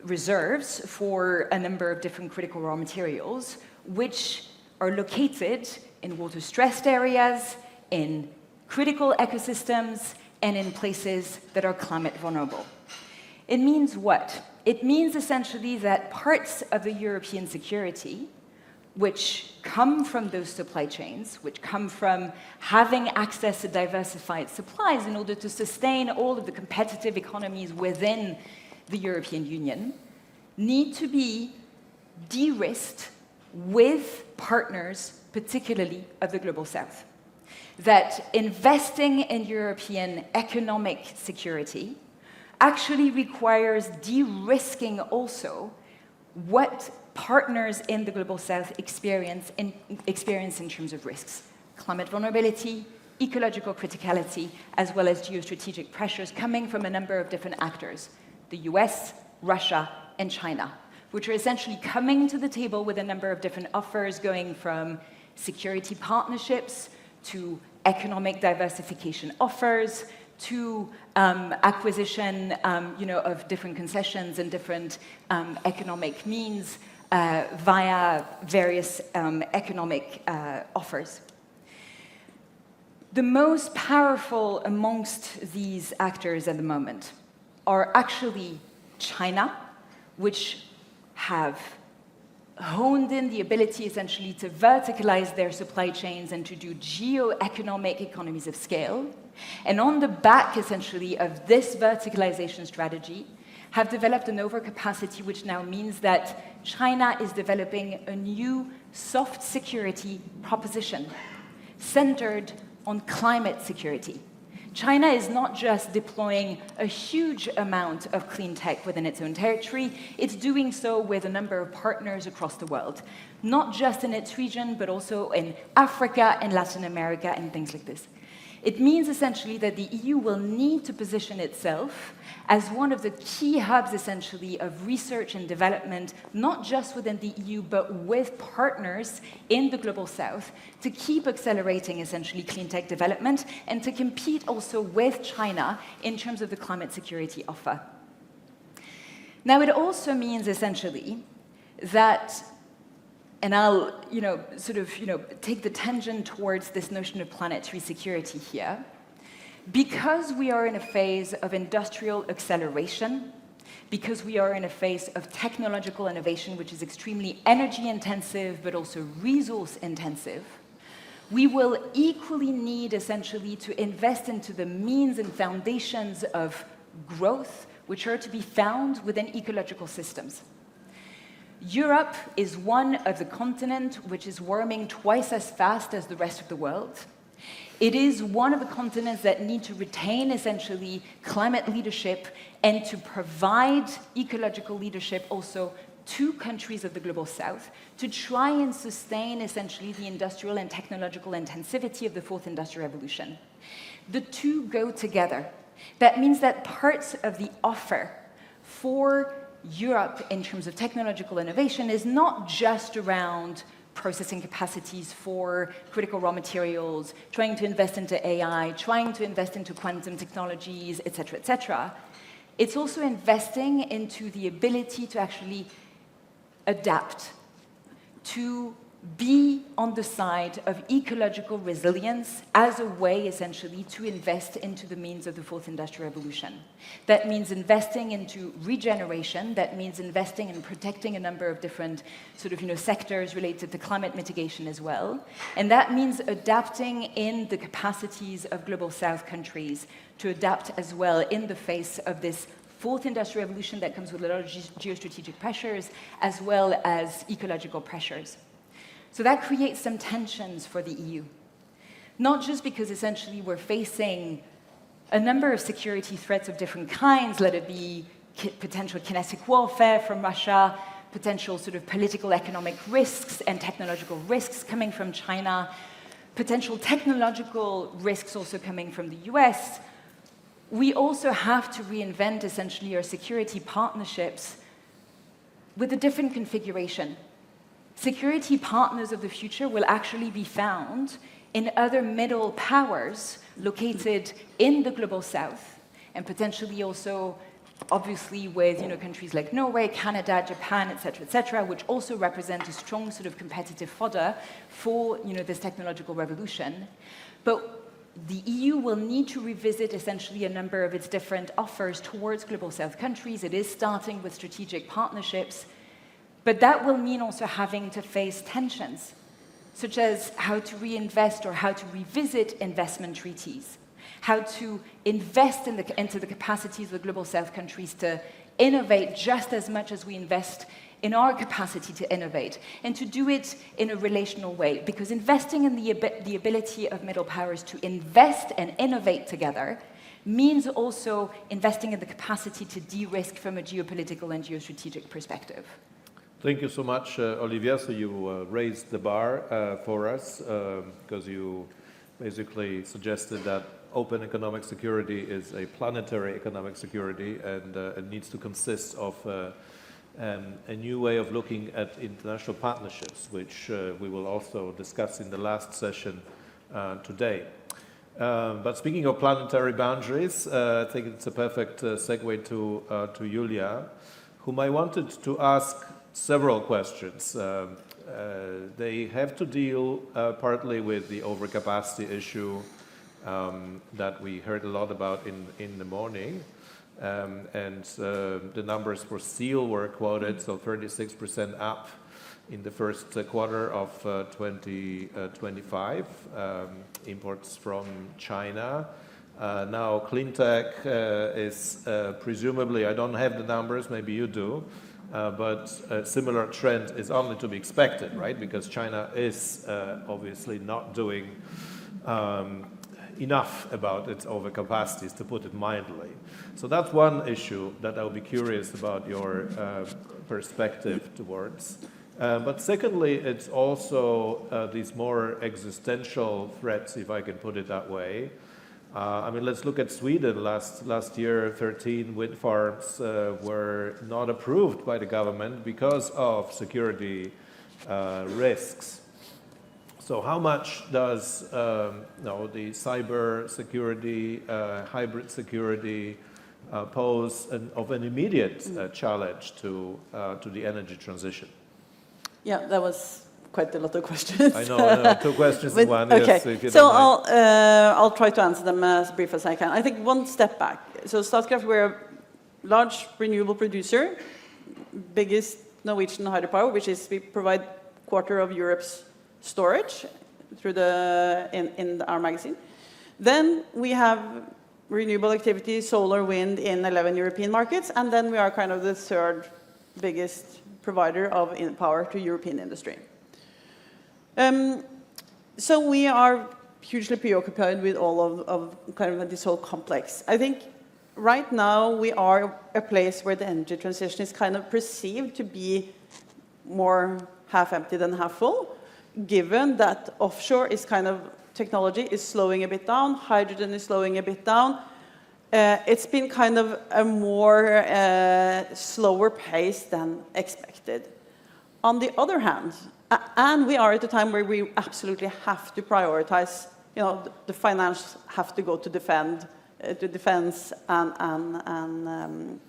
reserves for a number of different critical raw materials, which are located in water-stressed areas, in critical ecosystems, and in places that are climate vulnerable. It means what? It means essentially that parts of the European security, which come from those supply chains, which come from having access to diversified supplies in order to sustain all of the competitive economies within the European Union, need to be de-risked with partners, particularly of the global south. That investing in European economic security actually requires de-risking also what partners in the global south experience in terms of risks: climate vulnerability, ecological criticality, as well as geostrategic pressures coming from a number of different actors, the US, Russia, and China, which are essentially coming to the table with a number of different offers, going from security partnerships to economic diversification offers to acquisition of different concessions and different economic means via various economic offers. The most powerful amongst these actors at the moment are actually China, which have honed in the ability essentially to verticalize their supply chains and to do geo-economic economies of scale. And on the back essentially of this verticalization strategy, have developed an overcapacity, which now means that China is developing a new soft security proposition centered on climate security. China is not just deploying a huge amount of clean tech within its own territory, it's doing so with a number of partners across the world, not just in its region, but also in Africa and Latin America and things like this. It means essentially that the EU will need to position itself as one of the key hubs essentially of research and development, not just within the EU, but with partners in the global south to keep accelerating essentially clean tech development and to compete also with China in terms of the climate security offer. Now, it also means essentially that, and I'll take the tangent towards this notion of planetary security here. Because we are in a phase of industrial acceleration, because we are in a phase of technological innovation, which is extremely energy intensive, but also resource intensive, we will equally need essentially to invest into the means and foundations of growth, which are to be found within ecological systems. Europe is one of the continents which is warming twice as fast as the rest of the world. It is one of the continents that need to retain essentially climate leadership and to provide ecological leadership also to countries of the global south to try and sustain essentially the industrial and technological intensivity of the fourth industrial revolution. The two go together. That means that parts of the offer for Europe in terms of technological innovation is not just around processing capacities for critical raw materials, trying to invest into AI, trying to invest into quantum technologies, et cetera. It's also investing into the ability to actually adapt, to be on the side of ecological resilience as a way, essentially, to invest into the means of the fourth industrial revolution. That means investing into regeneration. That means investing in protecting a number of different sectors related to climate mitigation as well. And that means adapting in the capacities of global south countries to adapt as well in the face of this fourth industrial revolution that comes with a lot of geostrategic pressures as well as ecological pressures. So that creates some tensions for the EU. Not just because essentially we're facing a number of security threats of different kinds, let it be potential kinetic warfare from Russia, potential political economic risks and technological risks coming from China, potential technological risks also coming from the US. We also have to reinvent essentially our security partnerships with a different configuration. Security partners of the future will actually be found in other middle powers located in the global south, and potentially also, obviously, with countries like Norway, Canada, Japan, et cetera, which also represent a strong competitive fodder for this technological revolution. But the EU will need to revisit essentially a number of its different offers towards global south countries. It is starting with strategic partnerships. But that will mean also having to face tensions, such as how to reinvest or how to revisit investment treaties, how to invest into the capacities of the global south countries to innovate just as much as we invest in our capacity to innovate, and to do it in a relational way, because investing in the ability of middle powers to invest and innovate together means also investing in the capacity to de-risk from a geopolitical and geostrategic perspective. Thank you so much, Olivia. So you raised the bar for us because you basically suggested that open economic security is a planetary economic security, and it needs to consist of a new way of looking at international partnerships, which we will also discuss in the last session today. But speaking of planetary boundaries, I think it's a perfect segue to Julia, whom I wanted to ask several questions. They have to deal partly with the overcapacity issue that we heard a lot about in the morning. And the numbers for steel were quoted, so 36% up in the first quarter of 2025, imports from China. Now, cleantech is presumably, I don't have the numbers, maybe you do, but a similar trend is only to be expected, right? Because China is obviously not doing enough about its overcapacities, to put it mildly. So that's one issue that I'll be curious about your perspective towards. But secondly, it's also these more existential threats, if I can put it that way. I mean, let's look at Sweden. Last year, 13 wind farms were not approved by the government because of security risks. So how much does the cyber security, hybrid security pose of an immediate challenge to the energy transition? Yeah, that was quite a lot of questions. I know, two questions in one. Okay, Yes, if you so don't mind. I'll try to answer them as brief as I can. I think one step back. So Statkraft, we're a large renewable producer, biggest Norwegian hydropower, which is we provide quarter of Europe's storage through in our magazine. Then we have renewable activity, solar, wind in 11 European markets, and then we are kind of the third biggest provider of power to European industry. So we are hugely preoccupied with all of kind of this whole complex. I think right now we are a place where the energy transition is kind of perceived to be more half empty than half full, given that offshore is kind of technology is slowing a bit down, hydrogen is slowing a bit down. It's been kind of a more slower pace than expected. On the other hand, and we are at a time where we absolutely have to prioritize, the finance have to go to defense and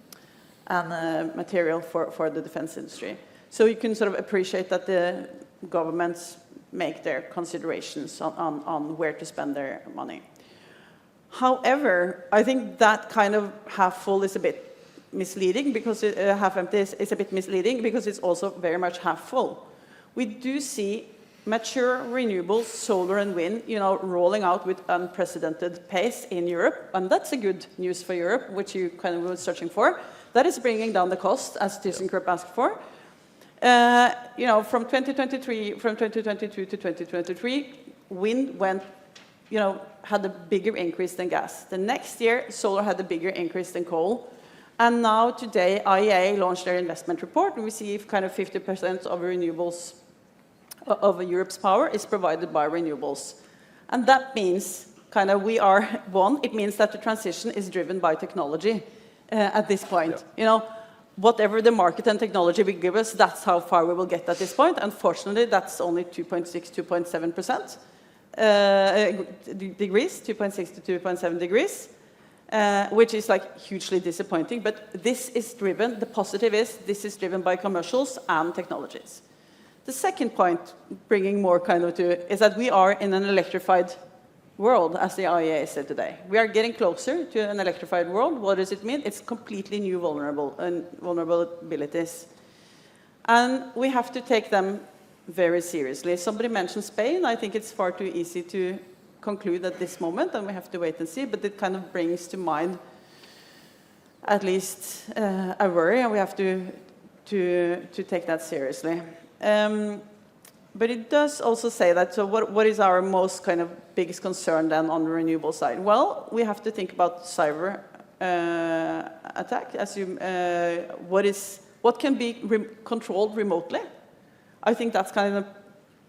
material for the defense industry. So you can sort of appreciate that the governments make their considerations on where to spend their money. However, I think that kind of half full is a bit misleading, because half empty is a bit misleading because it's also very much half full. We do see mature renewables, solar and wind, rolling out with unprecedented pace in Europe, and that's a good news for Europe, which you kind of were searching for. That is bringing down the cost, as ThyssenKrupp asked for. From 2022 to 2023, wind went, had a bigger increase than gas. The next year, solar had a bigger increase than coal. And now today, IEA launched their investment report, and we see if kind of 50% of renewables, of Europe's power is provided by renewables. And that means kind of it means that the transition is driven by technology at this point. Yeah. Whatever the market and technology will give us, that's how far we will get at this point. Unfortunately, that's only 2.6, 2.7% degrees, 2.6 to 2.7 degrees, which is like hugely disappointing. But this is driven, the positive is, this is driven by commercials and technologies. The second point, bringing more kind of to, is that we are in an electrified world, as the IEA said today. We are getting closer to an electrified world. What does it mean? It's completely new vulnerabilities. And we have to take them very seriously. Somebody mentioned Spain. I think it's far too easy to conclude at this moment, and we have to wait and see, but it kind of brings to mind at least a worry, and we have to take that seriously. But it does also say that, so what is our most kind of biggest concern then on the renewable side? Well, we have to think about cyber attack. What can be controlled remotely? I think that's kind of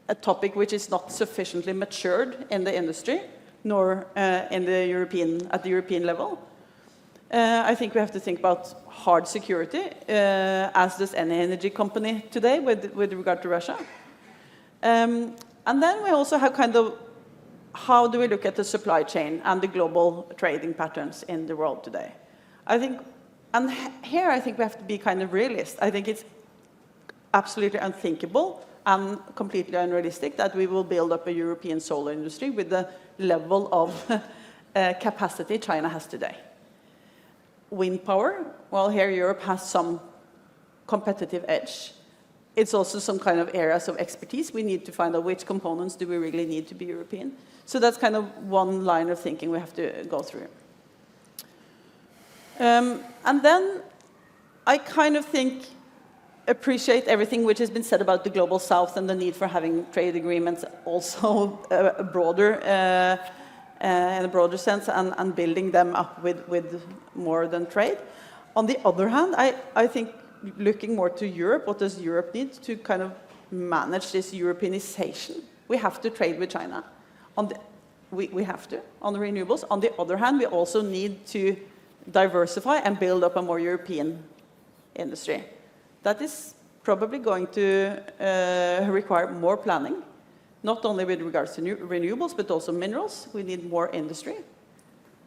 a topic which is not sufficiently matured in the industry, nor at the European level. I think we have to think about hard security, as does any energy company today with regard to Russia. And then we also have kind of, how do we look at the supply chain and the global trading patterns in the world today? I think, and here I think we have to be kind of realist. I think it's absolutely unthinkable and completely unrealistic that we will build up a European solar industry with the level of capacity China has today. Wind power, well, here Europe has some competitive edge. It's also some kind of areas of expertise. We need to find out which components do we really need to be European. So that's kind of one line of thinking we have to go through. And then I kind of appreciate everything which has been said about the global south and the need for having trade agreements also in a broader sense, and building them up with more than trade. On the other hand, I think looking more to Europe, what does Europe need to kind of manage this Europeanization? We have to trade with China. We have to, on the renewables. On the other hand, we also need to diversify and build up a more European industry. That is probably going to require more planning, not only with regards to renewables, but also minerals. We need more industry.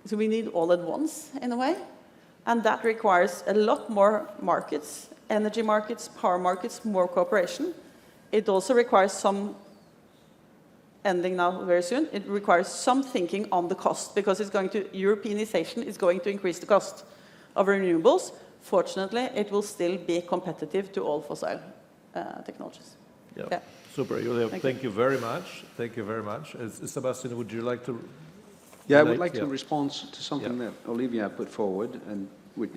So we need all at once, in a way. And that requires a lot more markets, energy markets, power markets, more cooperation. It also requires some, ending now very soon, it requires some thinking on the cost, because Europeanization is going to increase the cost of renewables. Fortunately, it will still be competitive to all fossil technologies. Yeah. Super, Julia. Thank you very much. Thank you very much. Sebastian, would you like to? Yeah, I would like to respond to something that Olivia put forward, and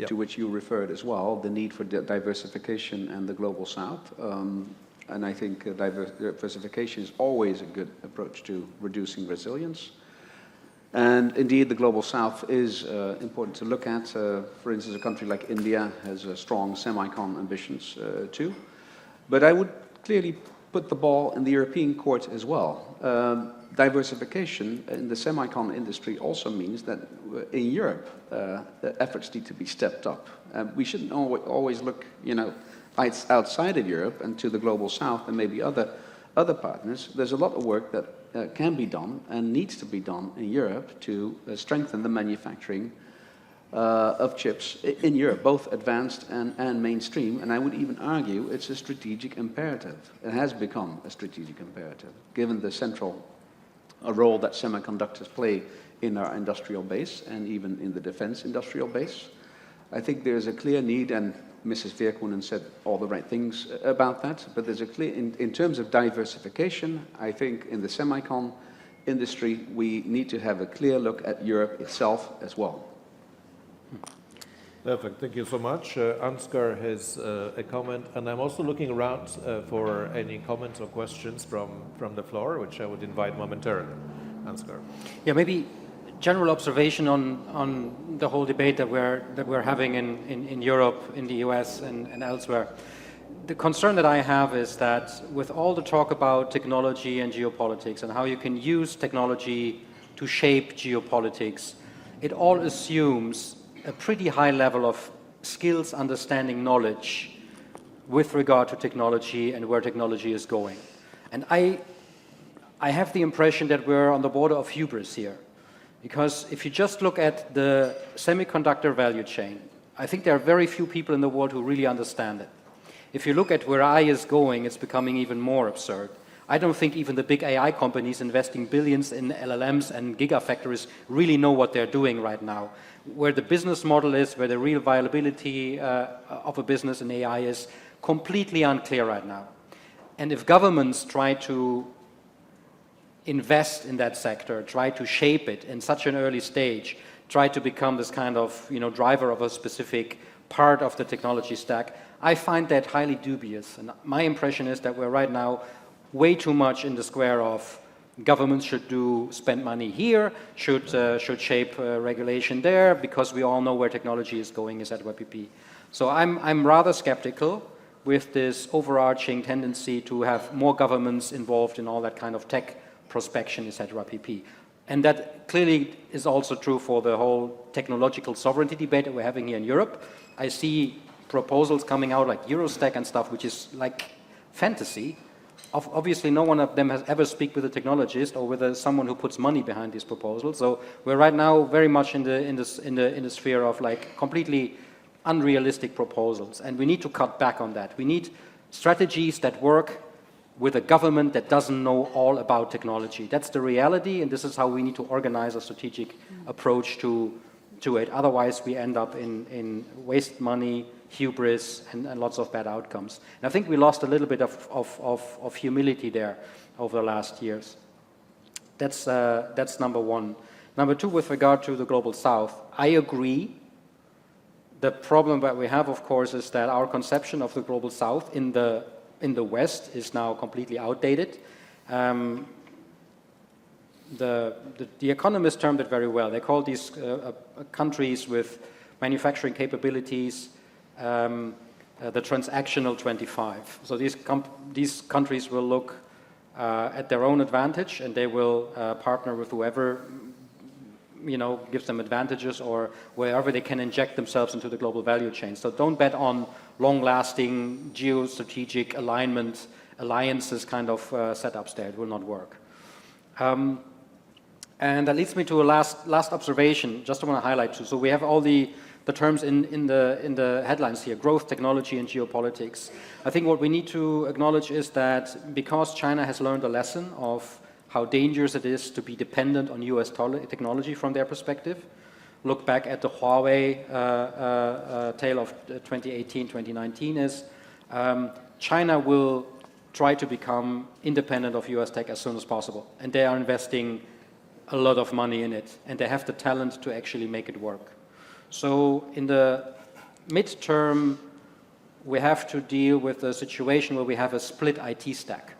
to which you referred as well, the need for diversification and the global south. And I think diversification is always a good approach to reducing resilience. And indeed, the global south is important to look at. For instance, a country like India has strong semicon ambitions too. But I would clearly put the ball in the European court as well. Diversification in the semicon industry also means that in Europe, efforts need to be stepped up. We shouldn't always look, outside of Europe and to the global south and maybe other partners. There's a lot of work that can be done and needs to be done in Europe to strengthen the manufacturing of chips in Europe, both advanced and mainstream. And I would even argue it's a strategic imperative. It has become a strategic imperative, given the central role that semiconductors play in our industrial base and even in the defense industrial base. I think there's a clear need, and Mrs. Virkkunen said all the right things about that, but there's a clear, in terms of diversification, I think in the semicon industry, we need to have a clear look at Europe itself as well. Perfect, thank you so much. Ansgar has a comment, and I'm also looking around for any comments or questions from the floor, which I would invite momentarily. Ansgar. Yeah, maybe general observation on the whole debate that we're having in Europe, in the US, and elsewhere. The concern that I have is that with all the talk about technology and geopolitics and how you can use technology to shape geopolitics, it all assumes a pretty high level of skills, understanding, knowledge with regard to technology and where technology is going. And I have the impression that we're on the border of hubris here. Because if you just look at the semiconductor value chain, I think there are very few people in the world who really understand it. If you look at where AI is going, it's becoming even more absurd. I don't think even the big AI companies investing billions in LLMs and gigafactories really know what they're doing right now. Where the business model is, where the real viability of a business in AI is completely unclear right now. And if governments try to invest in that sector, try to shape it in such an early stage, try to become this kind of driver of a specific part of the technology stack, I find that highly dubious. And my impression is that we're right now way too much in the square of governments should spend money here, should shape regulation there, because we all know where technology is going, is at WPP. So I'm rather skeptical with this overarching tendency to have more governments involved in all that kind of tech prospection, etc. pp. And that clearly is also true for the whole technological sovereignty debate that we're having here in Europe. I see proposals coming out like Eurostack and stuff, which is like fantasy. Obviously, no one of them has ever speak with a technologist or with someone who puts money behind these proposals. So we're right now very much in the sphere of like completely unrealistic proposals, and we need to cut back on that. We need strategies that work with a government that doesn't know all about technology. That's the reality, and this is how we need to organize a strategic approach to it. Otherwise, we end up in waste money, hubris, and lots of bad outcomes. And I think we lost a little bit of humility there over the last years. That's number one. Number two, with regard to the Global South, I agree. The problem that we have, of course, is that our conception of the Global South in the West is now completely outdated. The economists termed it very well. They call these countries with manufacturing capabilities the transactional 25. So these countries will look at their own advantage, and they will partner with whoever gives them advantages, or wherever they can inject themselves into the global value chain. So don't bet on long-lasting geostrategic alliances kind of setups there. It will not work. And that leads me to a last observation. Just want to highlight two. So we have all the terms in the headlines here: growth, technology, and geopolitics. I think what we need to acknowledge is that because China has learned a lesson of how dangerous it is to be dependent on US technology from their perspective. Look back at the Huawei tale of 2018, 2019 is China will try to become independent of US tech as soon as possible. And they are investing a lot of money in it. And they have the talent to actually make it work. So in the midterm, we have to deal with a situation where we have a split IT stack.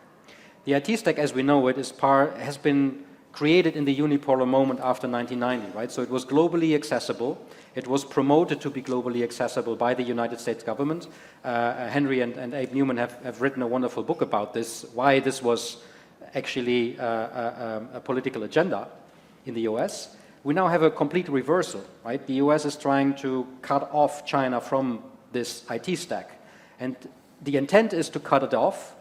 The IT stack, as we know it, has been created in the unipolar moment after 1990, right? So it was globally accessible. It was promoted to be globally accessible by the United States government. Henry and Abe Newman have written a wonderful book about this, why this was actually a political agenda in the US. We now have a complete reversal, right? The US is trying to cut off China from this IT stack. And the intent is to cut it off.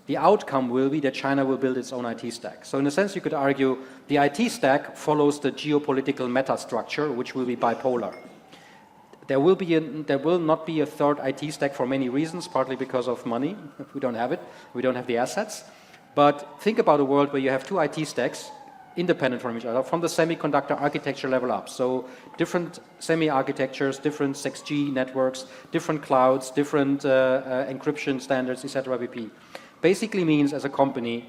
The outcome will be that China will build its own IT stack. So in a sense, you could argue the IT stack follows the geopolitical meta-structure, which will be bipolar. There will not be a third IT stack for many reasons, partly because of money. We don't have it. We don't have the assets. But think about a world where you have two IT stacks, independent from each other, from the semiconductor architecture level up. So different semi-architectures, different 6G networks, different clouds, different encryption standards, etc. pp. Basically means as a company,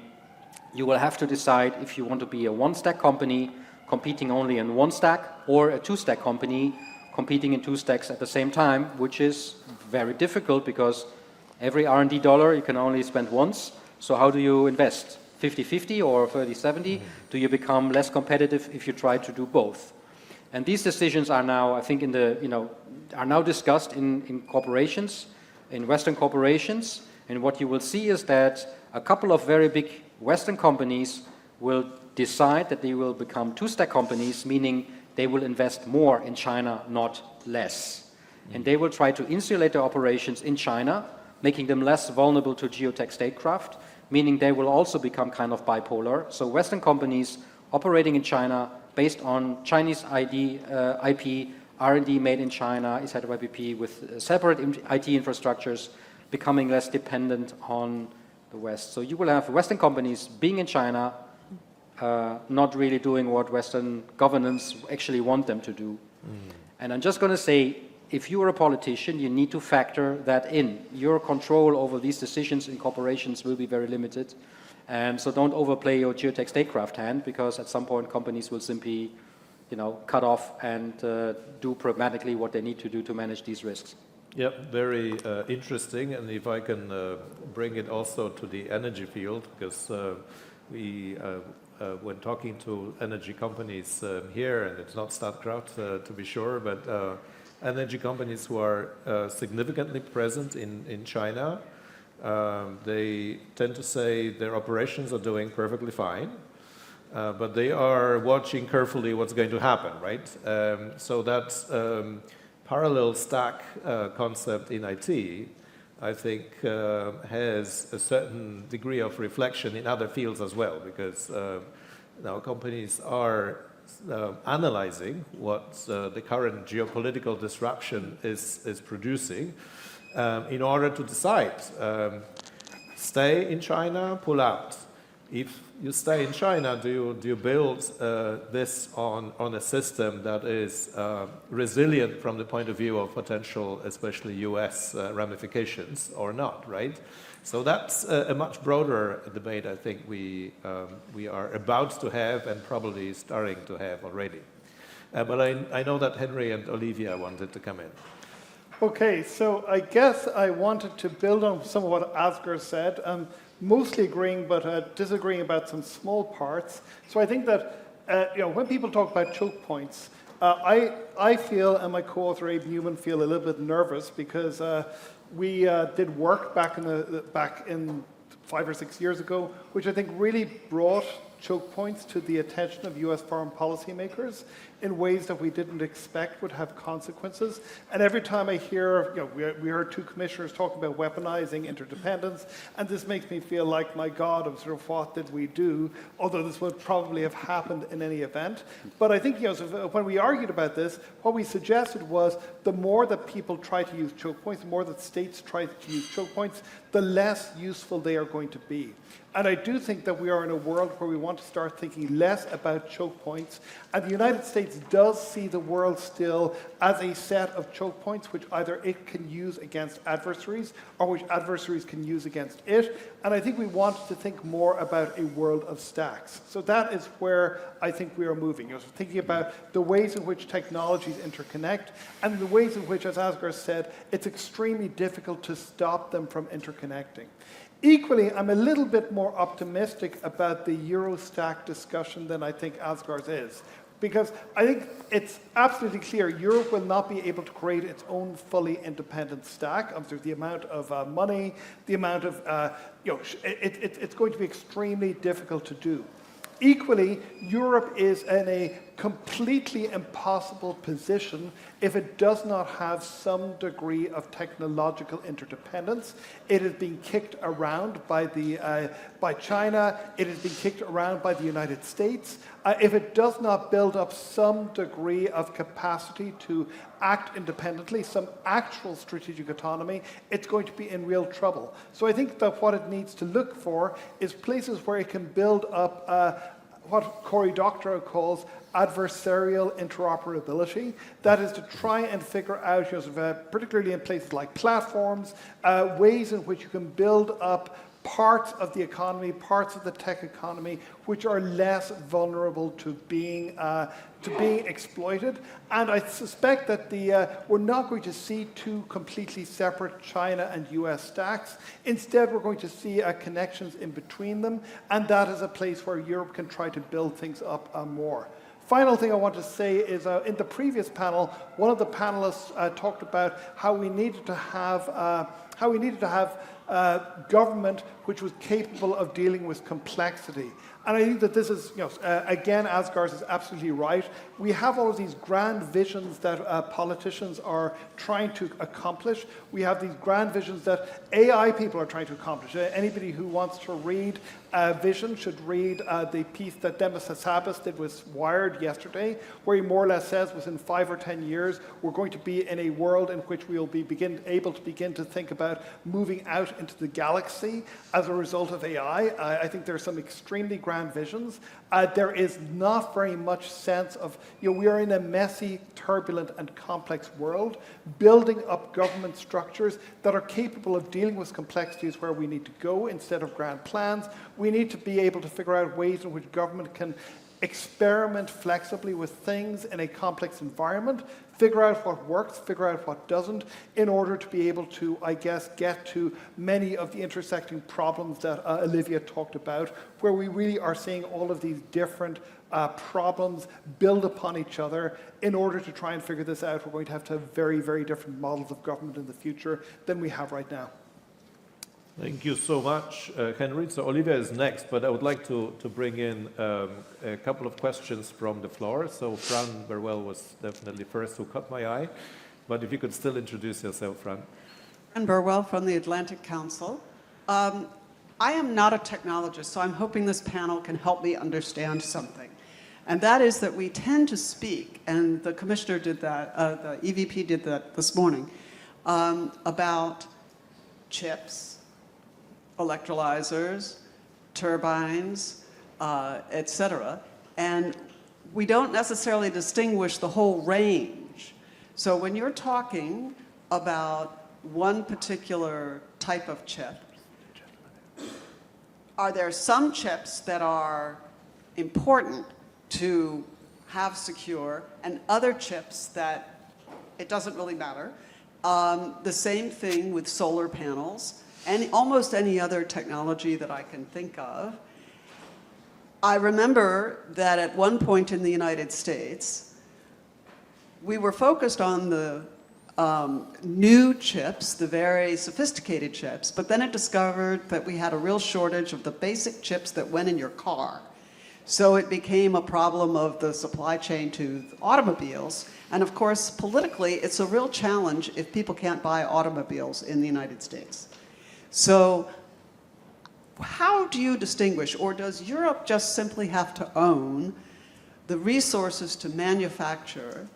you will have to decide if you want to be a one-stack company competing only in one stack, or a two-stack company competing in two stacks at the same time, which is very difficult because every R&D dollar you can only spend once. So how do you invest? 50-50 or 30-70? Do you become less competitive if you try to do both? And these decisions are now, I think, are now discussed in corporations, in Western corporations. And what you will see is that a couple of very big Western companies will decide that they will become two-stack companies, meaning they will invest more in China, not less. And they will try to insulate their operations in China, making them less vulnerable to geotech statecraft, meaning they will also become kind of bipolar. So Western companies operating in China based on Chinese IP, R&D made in China, etc. pp. With separate IT infrastructures, becoming less dependent on the West. So you will have Western companies being in China, not really doing what Western governments actually want them to do. And I'm just going to say, if you are a politician, you need to factor that in. Your control over these decisions in corporations will be very limited. And so don't overplay your geotech statecraft hand, because at some point companies will simply cut off and do pragmatically what they need to do to manage these risks. Yep, very interesting. And if I can bring it also to the energy field, because when talking to energy companies here, and it's not Statkraft to be sure, but energy companies who are significantly present in China. They tend to say their operations are doing perfectly fine, but they are watching carefully what's going to happen, right? So that parallel stack concept in IT, I think, has a certain degree of reflection in other fields as well, because now companies are analyzing what the current geopolitical disruption is producing in order to decide, stay in China, pull out. If you stay in China, do you build this on a system that is resilient from the point of view of potential, especially US ramifications or not, right? So that's a much broader debate I think we are about to have and probably starting to have already. But I know that Henry and Olivia wanted to come in. Okay, so I guess I wanted to build on some of what Asger said, mostly agreeing but disagreeing about some small parts. So I think that when people talk about choke points, I feel, and my co-author Abe Newman feel a little bit nervous because we did work back in 5 or 6 years ago, which I think really brought choke points to the attention of US foreign policymakers in ways that we didn't expect would have consequences. And every time I hear, we heard 2 commissioners talking about weaponizing interdependence, and this makes me feel like, my God, of sort of what did we do? Although this would probably have happened in any event. But I think, so when we argued about this, what we suggested was the more that people try to use choke points, the more that states try to use choke points, the less useful they are going to be. And I do think that we are in a world where we want to start thinking less about choke points. And the United States does see the world still as a set of choke points which either it can use against adversaries or which adversaries can use against it. And I think we want to think more about a world of stacks. So that is where I think we are moving. Thinking about the ways in which technologies interconnect and the ways in which, as Asger said, it's extremely difficult to stop them from interconnecting. Equally, I'm a little bit more optimistic about the Eurostack discussion than I think Asgard's is. Because I think it's absolutely clear Europe will not be able to create its own fully independent stack. The amount of money, the amount of, it's going to be extremely difficult to do. Equally, Europe is in a completely impossible position if it does not have some degree of technological interdependence. It is being kicked around by China. It is being kicked around by the United States. If it does not build up some degree of capacity to act independently, some actual strategic autonomy, it's going to be in real trouble. So I think that what it needs to look for is places where it can build up what Cory Doctorow calls adversarial interoperability. That is to try and figure out, particularly in places like platforms, ways in which you can build up parts of the economy, parts of the tech economy, which are less vulnerable to being exploited. And I suspect that we're not going to see 2 completely separate China and US stacks. Instead, we're going to see connections in between them, and that is a place where Europe can try to build things up more. Final thing I want to say is in the previous panel, one of the panelists talked about how we needed to have government which was capable of dealing with complexity. And I think that this is, again, Asgard is absolutely right. We have all of these grand visions that politicians are trying to accomplish. We have these grand visions that AI people are trying to accomplish. Anybody who wants to read Vision should read the piece that Demis Hassabis did with Wired yesterday, where he more or less says within 5 or 10 years, we're going to be in a world in which we'll be able to begin to think about moving out into the galaxy as a result of AI. I think there are some extremely grand visions. There is not very much sense of, we are in a messy, turbulent, and complex world, building up government structures that are capable of dealing with complexities where we need to go instead of grand plans. We need to be able to figure out ways in which government can experiment flexibly with things in a complex environment, figure out what works, figure out what doesn't, in order to be able to, I guess, get to many of the intersecting problems that Olivia talked about, where we really are seeing all of these different problems, build upon each other. In order to try and figure this out, we're going to have very, very different models of government in the future than we have right now. Thank you so much, Henry. So Olivia is next, but I would like to bring in a couple of questions from the floor. So Fran Burwell was definitely first who caught my eye, but if you could still introduce yourself, Fran. Fran Burwell from the Atlantic Council. I am not a technologist, so I'm hoping this panel can help me understand something. And that is that we tend to speak, and the commissioner did that, the EVP did that this morning, about chips, electrolyzers, turbines, etc. And we don't necessarily distinguish the whole range. So when you're talking about one particular type of chip, are there some chips that are important to have secure and other chips that it doesn't really matter? The same thing with solar panels and almost any other technology that I can think of. I remember that at one point in the United States, we were focused on the new chips, the very sophisticated chips, but then it discovered that we had a real shortage of the basic chips that went in your car. So it became a problem of the supply chain to automobiles. And of course, politically, it's a real challenge if people can't buy automobiles in the United States. So how do you distinguish, or does Europe just simply have to own the resources to manufacture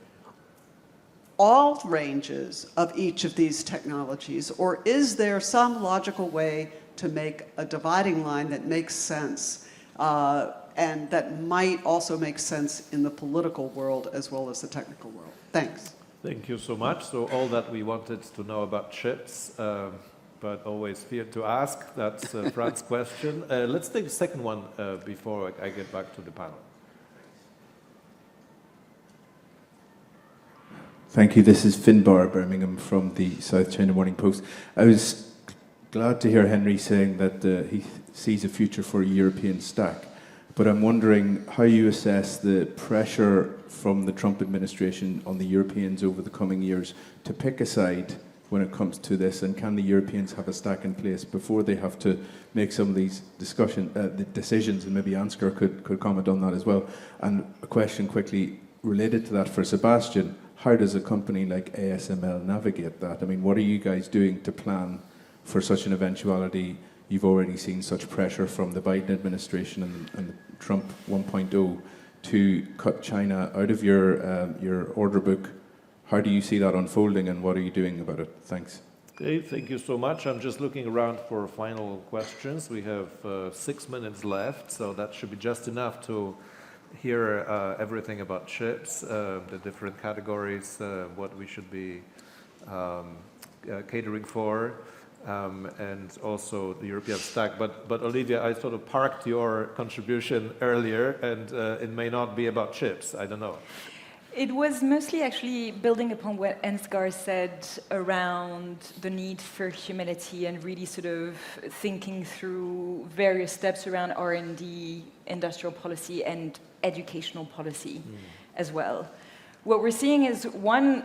all ranges of each of these technologies, or is there some logical way to make a dividing line that makes sense and that might also make sense in the political world as well as the technical world? Thanks. Thank you so much. So all that we wanted to know about chips, but always feared to ask. That's Fran's question. Let's take the second one before I get back to the panel. Thank you. This is Finbar Birmingham from the South China Morning Post. I was glad to hear Henry saying that he sees a future for a European stack, but I'm wondering how you assess the pressure from the Trump administration on the Europeans over the coming years to pick a side when it comes to this, and can the Europeans have a stack in place before they have to make some of these the decisions, and maybe Ansgar could comment on that as well. And a question quickly related to that for Sebastian: how does a company like ASML navigate that? I mean, what are you guys doing to plan for such an eventuality? You've already seen such pressure from the Biden administration and Trump 1.0 to cut China out of your order book. How do you see that unfolding, and what are you doing about it? Thanks. Okay, thank you so much. I'm just looking around for final questions. We have 6 minutes left, so that should be just enough to hear everything about chips, the different categories, what we should be catering for, and also the European stack. But Olivia, I sort of parked your contribution earlier, and it may not be about chips. I don't know. It was mostly actually building upon what Ansgar said around the need for humility and really sort of thinking through various steps around R&D, industrial policy, and educational policy as well. What we're seeing is, one,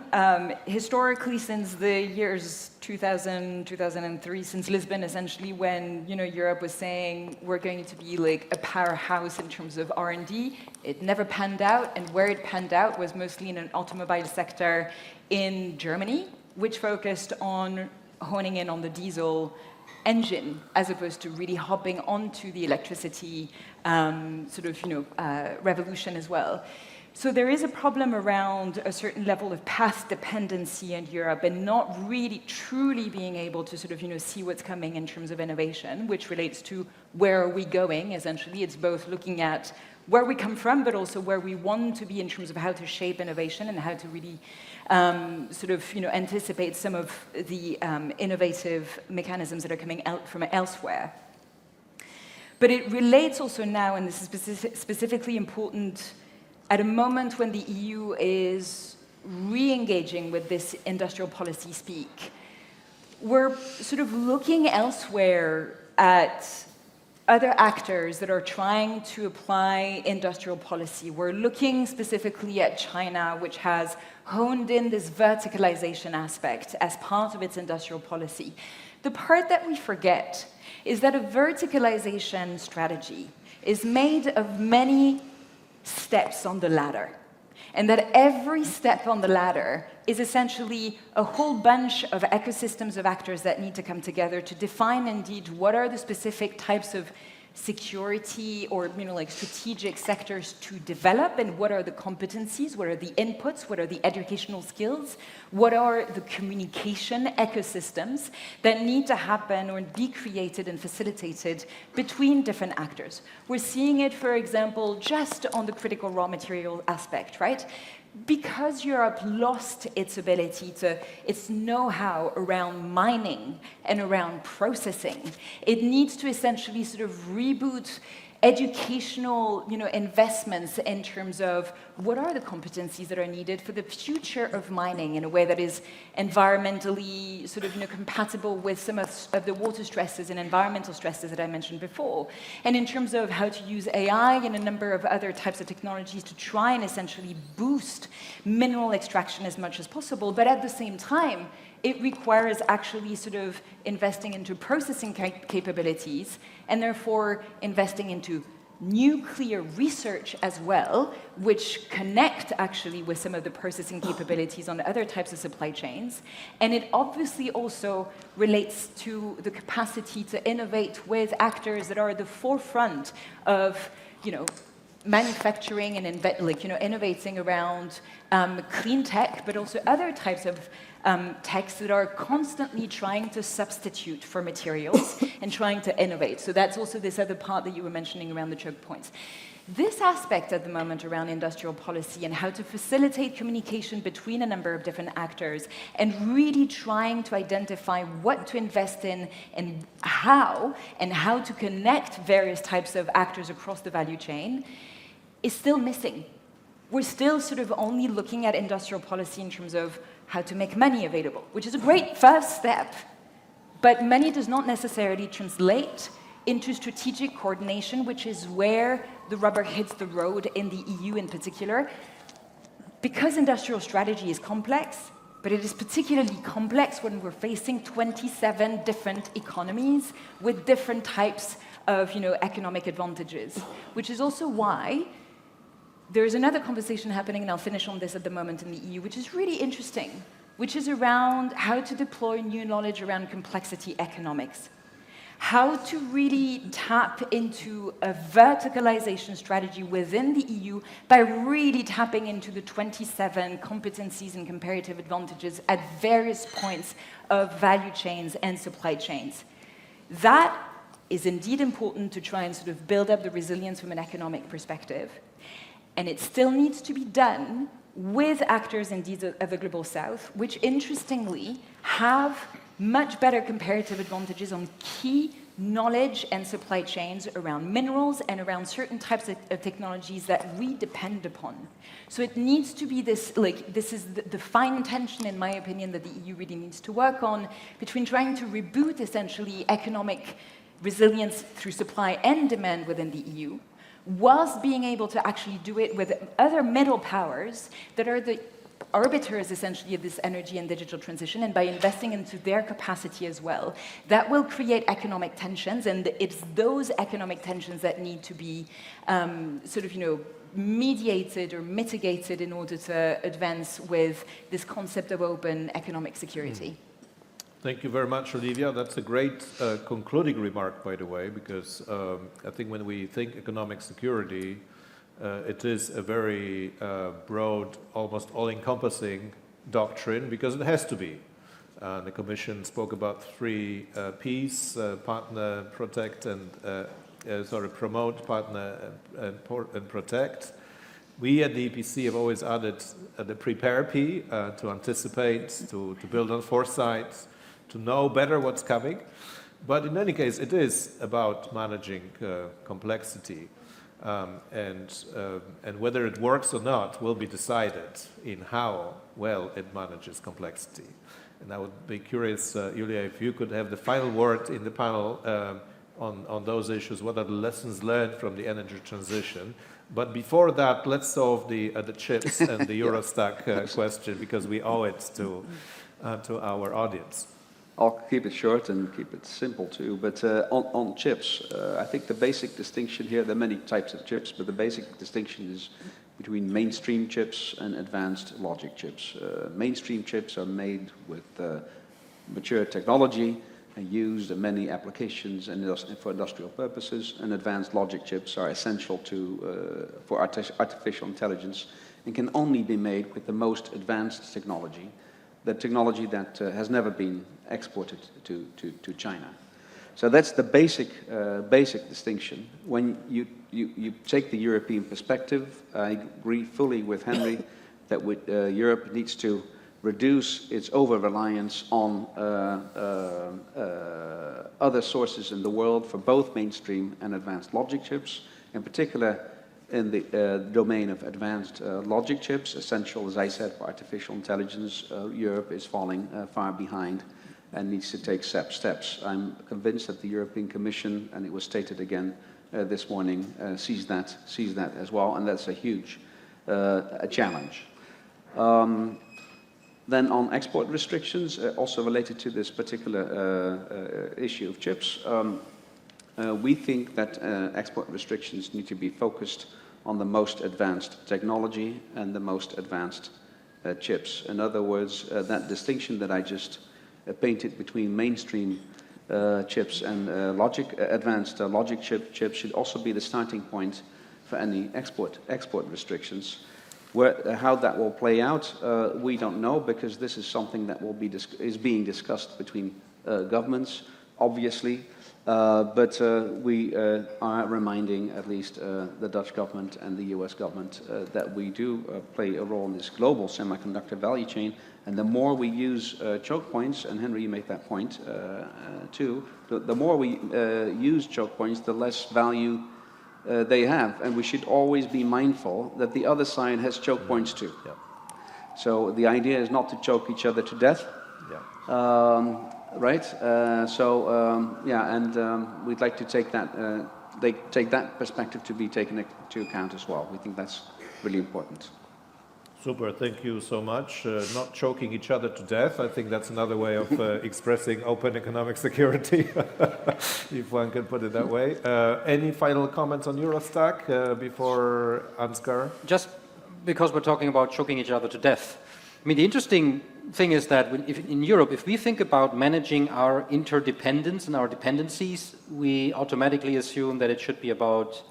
historically since the years 2000, 2003, since Lisbon, essentially, when Europe was saying we're going to be like a powerhouse in terms of R&D, it never panned out, and where it panned out was mostly in an automobile sector in Germany, which focused on honing in on the diesel engine as opposed to really hopping onto the electricity revolution as well. So there is a problem around a certain level of path dependency in Europe and not really truly being able to see what's coming in terms of innovation, which relates to where are we going, essentially. It's both looking at where we come from, but also where we want to be in terms of how to shape innovation and how to really anticipate some of the innovative mechanisms that are coming out from elsewhere. But it relates also now, and this is specifically important at a moment when the EU is re-engaging with this industrial policy speak. We're sort of looking elsewhere at other actors that are trying to apply industrial policy. We're looking specifically at China, which has honed in this verticalization aspect as part of its industrial policy. The part that we forget is that a verticalization strategy is made of many steps on the ladder, and that every step on the ladder is essentially a whole bunch of ecosystems of actors that need to come together to define indeed what are the specific types of security or like strategic sectors to develop, and what are the competencies, what are the inputs, what are the educational skills, what are the communication ecosystems that need to happen or be created and facilitated between different actors. We're seeing it, for example, just on the critical raw material aspect, right? Because Europe lost its ability to, its know-how around mining and around processing, it needs to essentially sort of reboot educational, investments in terms of what are the competencies that are needed for the future of mining in a way that is environmentally sort of, compatible with some of the water stresses and environmental stresses that I mentioned before. And in terms of how to use AI and a number of other types of technologies to try and essentially boost mineral extraction as much as possible, but at the same time, it requires actually sort of investing into processing capabilities and therefore investing into nuclear research as well, which connect actually with some of the processing capabilities on other types of supply chains. And it obviously also relates to the capacity to innovate with actors that are at the forefront of, manufacturing and innovating around clean tech, but also other types of techs that are constantly trying to substitute for materials and trying to innovate. So that's also this other part that you were mentioning around the choke points. This aspect at the moment around industrial policy and how to facilitate communication between a number of different actors and really trying to identify what to invest in and how to connect various types of actors across the value chain is still missing. We're still sort of only looking at industrial policy in terms of how to make money available, which is a great first step, but money does not necessarily translate into strategic coordination, which is where the rubber hits the road in the EU in particular. Because industrial strategy is complex, but it is particularly complex when we're facing 27 different economies with different types of economic advantages, which is also why there is another conversation happening, and I'll finish on this at the moment in the EU, which is really interesting, which is around how to deploy new knowledge around complexity economics. How to really tap into a verticalization strategy within the EU by really tapping into the 27 competencies and comparative advantages at various points of value chains and supply chains. That is indeed important to try and sort of build up the resilience from an economic perspective. And it still needs to be done with actors indeed of the Global South, which interestingly have much better comparative advantages on key knowledge and supply chains around minerals and around certain types of technologies that we depend upon. So it needs to be this is the fine tension, in my opinion, that the EU really needs to work on between trying to reboot essentially economic resilience through supply and demand within the EU, whilst being able to actually do it with other middle powers that are the arbiters essentially of this energy and digital transition, and by investing into their capacity as well, that will create economic tensions, and it's those economic tensions that need to be mediated or mitigated in order to advance with this concept of open economic security. Thank you very much, Olivia. That's a great concluding remark, by the way, because I think when we think economic security, it is a very broad, almost all-encompassing doctrine, because it has to be. The Commission spoke about 3 Ps, partner, protect, and promote, partner, and protect. We at the EPC have always added the prepare P, to anticipate, to build on foresight, to know better what's coming. But in any case, it is about managing complexity. And whether it works or not will be decided in how well it manages complexity. And I would be curious, Julia, if you could have the final word in the panel. on those issues. What are the lessons learned from the energy transition? But before that, let's solve the chips and the Eurostack question, because we owe it to our audience. I'll keep it short and keep it simple too, but on chips, I think the basic distinction here, there are many types of chips, but the basic distinction is between mainstream chips and advanced logic chips. Mainstream chips are made with mature technology and used in many applications and for industrial purposes, and advanced logic chips are essential for artificial intelligence and can only be made with the most advanced technology, the technology that has never been exported to China. So that's the basic distinction. When you take the European perspective, I agree fully with Henry that Europe needs to reduce its over-reliance on other sources in the world for both mainstream and advanced logic chips, in particular in the domain of advanced logic chips, essential, as I said, for artificial intelligence. Europe is falling far behind and needs to take steps. I'm convinced that the European Commission, and it was stated again this morning, sees that as well, and that's a huge challenge. Then on export restrictions, also related to this particular issue of chips, we think that export restrictions need to be focused on the most advanced technology and the most advanced chips. In other words, that distinction that I just painted between mainstream chips and advanced logic chips should also be the starting point for any export restrictions. How that will play out, we don't know, because this is something that is being discussed between governments, obviously. But we are reminding at least the Dutch government and the US government that we do play a role in this global semiconductor value chain. And the more we use choke points, and Henry, you make that point too, the more we use choke points, the less value they have. And we should always be mindful that the other side has choke points too. Yeah. So the idea is not to choke each other to death. Yeah. Right? We'd like to take that perspective to be taken into account as well. We think that's really important. Super, thank you so much. Not choking each other to death, I think that's another way of expressing open economic security, if one can put it that way. Any final comments on Eurostack before Ansgar? Just because we're talking about choking each other to death. I mean, the interesting thing is that in Europe, if we think about managing our interdependence and our dependencies, we automatically assume that it should be about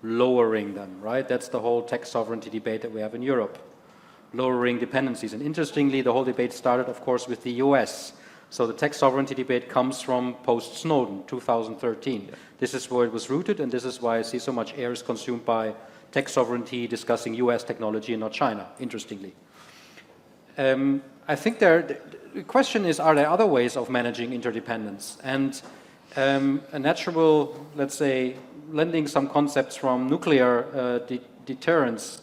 lowering them, right? That's the whole tech sovereignty debate that we have in Europe, lowering dependencies. And interestingly, the whole debate started, of course, with the US. So the tech sovereignty debate comes from post-Snowden, 2013. Yeah. This is where it was rooted, and this is why I see so much air is consumed by tech sovereignty discussing US technology and not China, interestingly. I think the question is, are there other ways of managing interdependence? And a natural, let's say, lending some concepts from nuclear deterrence,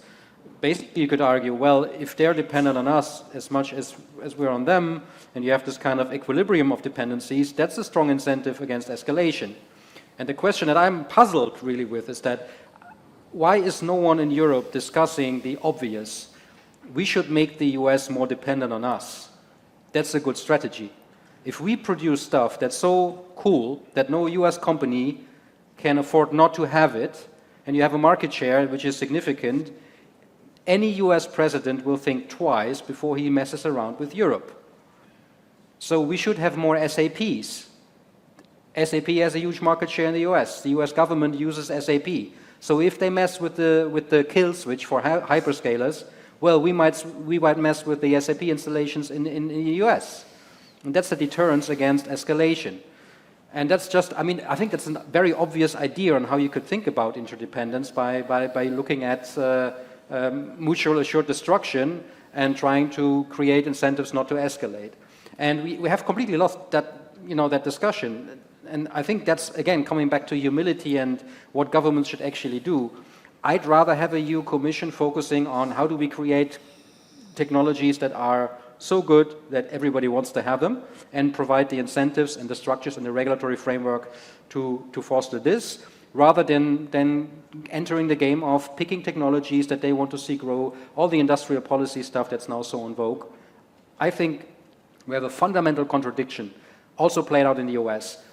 basically you could argue, well, if they're dependent on us as much as we're on them, and you have this kind of equilibrium of dependencies, that's a strong incentive against escalation. And the question that I'm puzzled really with is that, why is no one in Europe discussing the obvious? We should make the US more dependent on us. That's a good strategy. If we produce stuff that's so cool that no US company can afford not to have it, and you have a market share which is significant, any US president will think twice before he messes around with Europe. So we should have more SAPs. SAP has a huge market share in the US. The US government uses SAP. So if they mess with the kill switch for hyperscalers, well, we might mess with the SAP installations in the US. And that's a deterrence against escalation. And that's just, I mean, I think that's a very obvious idea on how you could think about interdependence by looking at mutual assured destruction and trying to create incentives not to escalate. And we have completely lost that discussion. And I think that's, again, coming back to humility and what governments should actually do. I'd rather have a EU Commission focusing on how do we create technologies that are so good that everybody wants to have them, and provide the incentives and the structures and the regulatory framework to foster this, rather than entering the game of picking technologies that they want to see grow, all the industrial policy stuff that's now so en vogue. I think we have a fundamental contradiction, also played out in the US.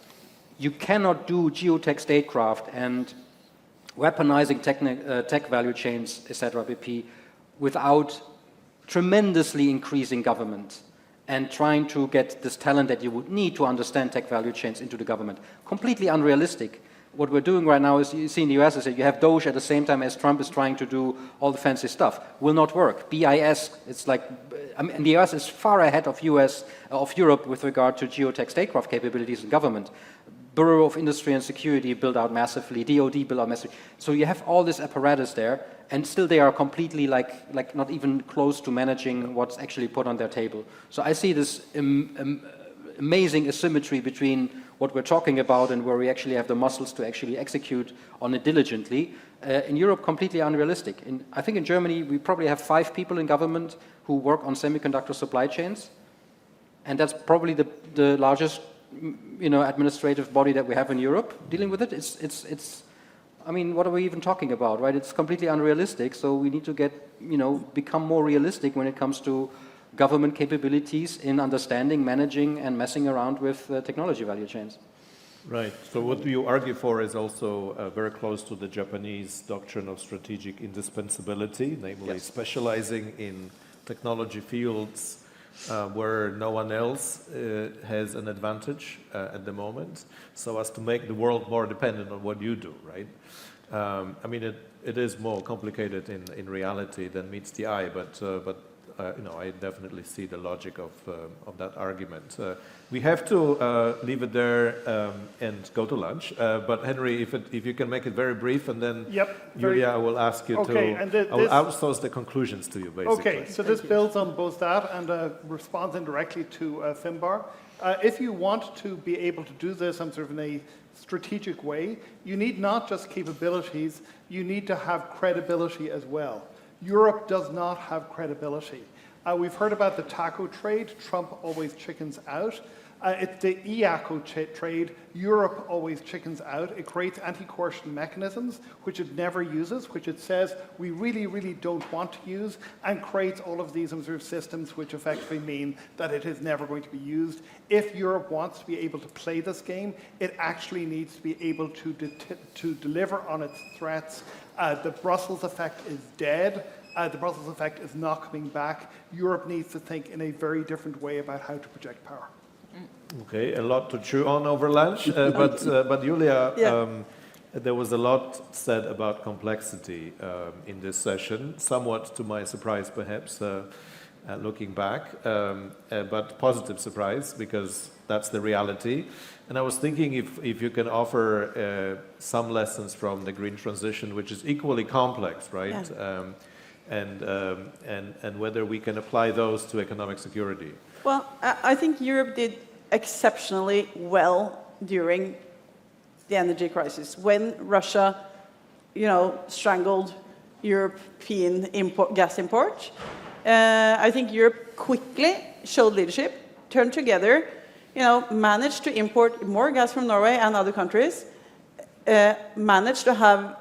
You cannot do geotech statecraft and weaponizing tech value chains, etc., BP, without tremendously increasing government and trying to get this talent that you would need to understand tech value chains into the government. Completely unrealistic. What we're doing right now is, you see in the US, is that you have Doge at the same time as Trump is trying to do all the fancy stuff. Will not work. BIS, it's like, I mean, the US is far ahead of Europe with regard to geotech statecraft capabilities in government. Bureau of Industry and Security built out massively, DoD built out massively. So you have all this apparatus there, and still they are completely like not even close to managing what's actually put on their table. So I see this amazing asymmetry between what we're talking about and where we actually have the muscles to actually execute on it diligently. In Europe, completely unrealistic. I think in Germany, we probably have 5 people in government who work on semiconductor supply chains, and that's probably the largest, administrative body that we have in Europe dealing with it. It's I mean, what are we even talking about, right? It's completely unrealistic, so we need to become more realistic when it comes to government capabilities in understanding, managing, and messing around with technology value chains. Right. So what you argue for is also very close to the Japanese doctrine of strategic indispensability, namely specializing in technology fields where no one else has an advantage at the moment, so as to make the world more dependent on what you do, right? I mean, it is more complicated in reality than meets the eye, but I definitely see the logic of that argument. We have to leave it there and go to lunch. But Henry, if you can make it very brief, and then Julia, I will ask you to. I will outsource the conclusions to you, basically. Okay, so this builds on both that and responds indirectly to Finbar. If you want to be able to do this in a strategic way, you need not just capabilities, you need to have credibility as well. Europe does not have credibility. We've heard about the taco trade. Trump always chickens out. It's the EACO trade. Europe always chickens out. It creates anti-coercion mechanisms, which it never uses, which it says we really, really don't want to use, and creates all of these systems which effectively mean that it is never going to be used. If Europe wants to be able to play this game, it actually needs to be able to deliver on its threats. The Brussels effect is dead. The Brussels effect is not coming back. Europe needs to think in a very different way about how to project power. Okay, a lot to chew on over lunch, but Julia, there was a lot said about complexity in this session, somewhat to my surprise perhaps, looking back, but positive surprise, because that's the reality. And I was thinking if you can offer some lessons from the green transition, which is equally complex, right? Yeah. And whether we can apply those to economic security. Well, I think Europe did exceptionally well during the energy crisis. When Russia, strangled European gas import, I think Europe quickly showed leadership, turned together, managed to import more gas from Norway and other countries, managed to have,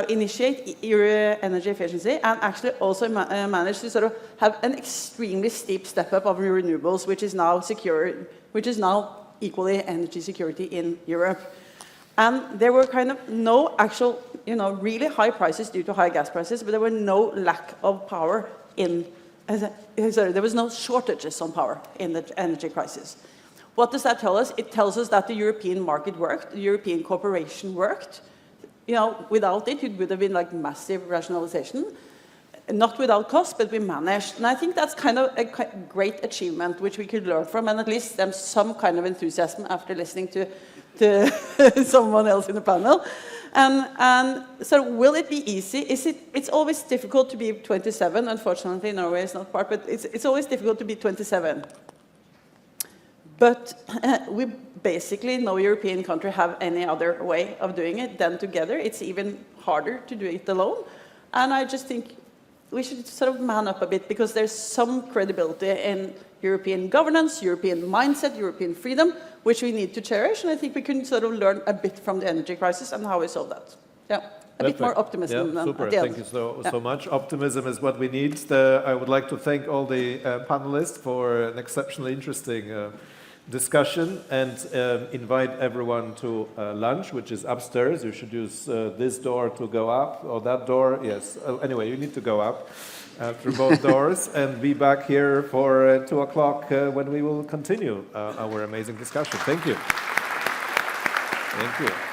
initiate energy efficiency, and actually also managed to have an extremely steep step up of renewables, which is now secure, which is now equally energy security in Europe. And there were no actual, really high prices due to high gas prices, but there were no lack of power there was no shortages on power in the energy crisis. What does that tell us? It tells us that the European market worked, the European cooperation worked. Without it, it would have been massive rationalization. Not without cost, but we managed. And I think that's a great achievement, which we could learn from, and at least some kind of enthusiasm after listening to someone else in the panel. And so will it be easy? It's always difficult to be 27. Unfortunately, Norway is not part, but it's always difficult to be 27. But we basically, no European country have any other way of doing it than together. It's even harder to do it alone. And I just think we should man up a bit, because there's some credibility European governance, European mindset, European freedom, which we need to cherish. And I think we can sort of learn a bit from the energy crisis and how we solve that. Yeah, a bit more optimism than super. at the end. Thank you so much. Optimism is what we need. I would like to thank all the panelists for an exceptionally interesting discussion and invite everyone to lunch, which is upstairs. You should use this door to go up, or that door. Yes. Anyway, you need to go up through both doors and be back here for 2 o'clock when we will continue our amazing discussion. Thank you. Thank you.